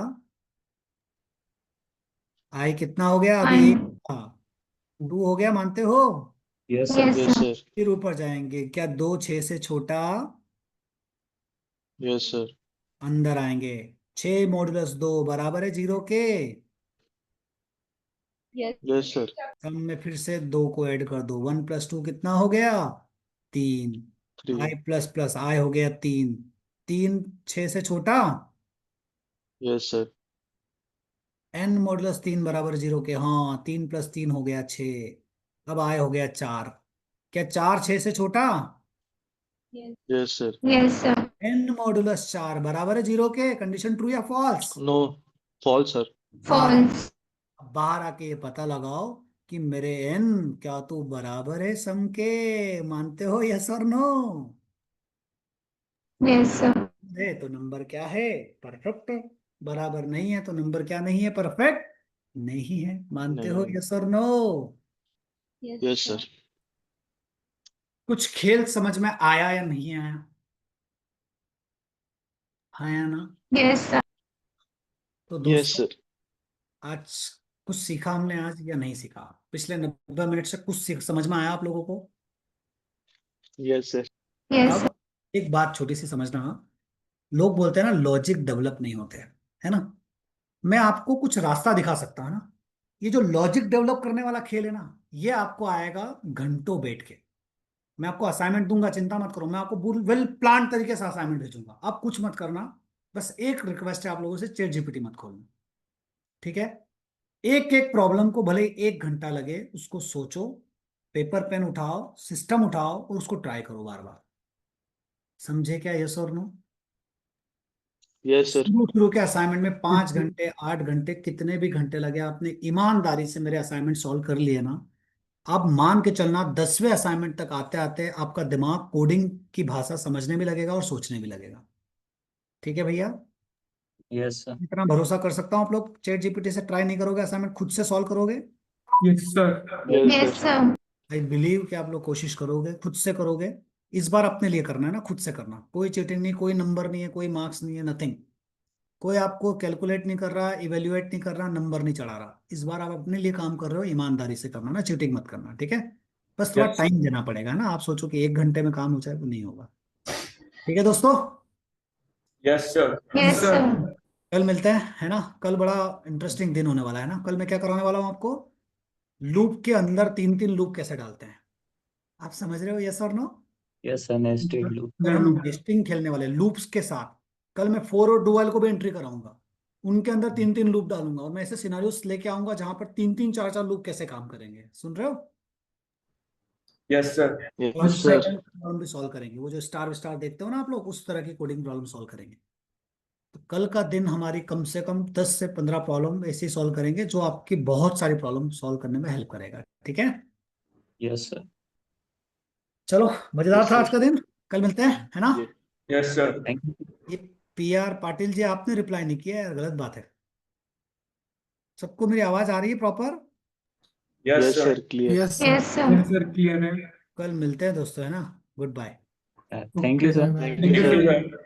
आई कितना हो गया? अभी एक I. था, 2 हो गया, मानते हो? Yes sir. Yes, yes sir. Sir. फिर ऊपर जाएंगे, क्या 2 6 से छोटा? Yes sir. अंदर आएंगे, 6 मॉडुलस 2 बराबर है 0 के। Yes. Yes sir. सम में फिर से 2 को ऐड कर दो, 1 + 2 कितना हो गया? 3। 3। आई प्लस प्लस आई हो गया 3। 3 6 से छोटा? Yes sir. n मॉडुलस 3 बराबर 0 के, हाँ 3 + 3 हो गया 6। अब आई हो गया 4। क्या 4 6 से छोटा? Yes. Yes sir. Yes, sir. n modulus 4 बराबर है 0 के। कंडीशन ट्रू या फॉल्स? नो। False sir. बाहर, False. बाहर आके ये पता लगाओ कि मेरे n क्या तो बराबर है सम के। मानते हो यस और नो? Yes, sir. है तो नंबर क्या है? परफेक्ट। बराबर नहीं है तो नंबर क्या नहीं है? परफेक्ट नहीं है। मानते हो नहीं। यस और no? Yes, yes sir. Sir. कुछ खेल समझ में आया या नहीं आया? आया ना? Yes, sir. तो यस दोस्तों सर। आज कुछ सीखा हमने आज या नहीं सीखा? पिछले 90 मिनट से कुछ समझ में आया आप लोगों को? Yes sir. Yes, sir. अब एक बात छोटी सी समझना, लोग बोलते हैं ना लॉजिक डेवलप नहीं होते, है ना? मैं आपको कुछ रास्ता दिखा सकता हूँ ना। ये जो लॉजिक डेवलप करने वाला खेल है ना, ये आपको आएगा घंटों बैठ के। मैं आपको असाइनमेंट दूंगा, चिंता मत करो, मैं आपको वेल प्लान तरीके से असाइनमेंट भेजूंगा, आप कुछ मत करना। बस एक रिक्वेस्ट है आप लोगों से, चैट जीपीटी मत खोलना, ठीक है? एक एक प्रॉब्लम को भले 1 घंटा लगे उसको सोचो, पेपर पेन उठाओ, सिस्टम उठाओ और उसको ट्राई करो बार बार। समझे क्या? यस और नो? Yes sir. शुरू शुरू के असाइनमेंट में 5 घंटे 8 घंटे कितने भी घंटे लगे, आपने ईमानदारी से मेरे असाइनमेंट सॉल्व कर लिए ना, आप मान के चलना 10वें असाइनमेंट तक आते आते आपका दिमाग कोडिंग की भाषा समझने भी लगेगा और सोचने भी लगेगा। ठीक है भैया? Yes sir. इतना भरोसा कर सकता हूँ आप लोग चैट जीपीटी से ट्राई नहीं करोगे, असाइनमेंट खुद से सॉल्व करोगे? Yes, sir. Yes Yes, sir. sir. I believe कि आप लोग कोशिश करोगे, खुद से करोगे। इस बार अपने लिए करना है ना, खुद से करना, कोई चीटिंग नहीं, कोई नंबर नहीं है, कोई मार्क्स नहीं है, नथिंग। कोई आपको कैलकुलेट नहीं कर रहा, इवेल्युएट नहीं कर रहा, नंबर नहीं चढ़ा रहा। इस बार आप अपने लिए काम कर रहे हो, ईमानदारी से करना ना, चीटिंग मत करना, ठीक है? बस थोड़ा यस टाइम देना पड़ेगा ना, आप सोचो कि 1 घंटे में काम हो जाए तो नहीं होगा। ठीक है दोस्तों, yes sir. Yes, Sir. sir. कल मिलते हैं, है ना? कल बड़ा इंटरेस्टिंग दिन होने वाला है ना। कल मैं क्या कराने वाला हूँ आपको, लूप के अंदर 3 3 लूप कैसे डालते हैं। आप समझ रहे हो यस और no? Yes sir. Nested loop. कल हम नेस्टिंग खेलने वाले लूप्स के साथ। कल मैं फोर और डुअल को भी एंट्री कराऊंगा, उनके अंदर 3 3 लूप डालूंगा और मैं ऐसे सिनारियोस लेके आऊंगा जहां पर 3 3 4 4 लूप कैसे काम करेंगे। सुन रहे हो? Yes sir. और हम यस सर। प्रॉब्लम भी सॉल्व करेंगे, वो जो स्टार स्टार देखते हो ना आप लोग, उस तरह की कोडिंग प्रॉब्लम सॉल्व करेंगे। तो कल का दिन हमारी कम से कम 10 से 15 प्रॉब्लम ऐसी सॉल्व करेंगे जो आपकी बहुत सारी प्रॉब्लम सॉल्व करने में हेल्प करेगा, ठीक है? Yes sir. चलो, मजेदार यस था आज सर। का दिन, कल मिलते हैं, है ना? Yes sir. Thank you. ये पीआर पाटिल जी, आपने रिप्लाई नहीं किया यार, गलत बात है। सबको मेरी आवाज आ रही है proper? Yes yes sir. Sir. Clear. Yes, sir. Yes, sir. Yes, sir. Clear है. कल मिलते हैं दोस्तों, है ना? Goodbye. Thank you Okay, sir. bye-bye. Thank you, Thank you, sir. sir.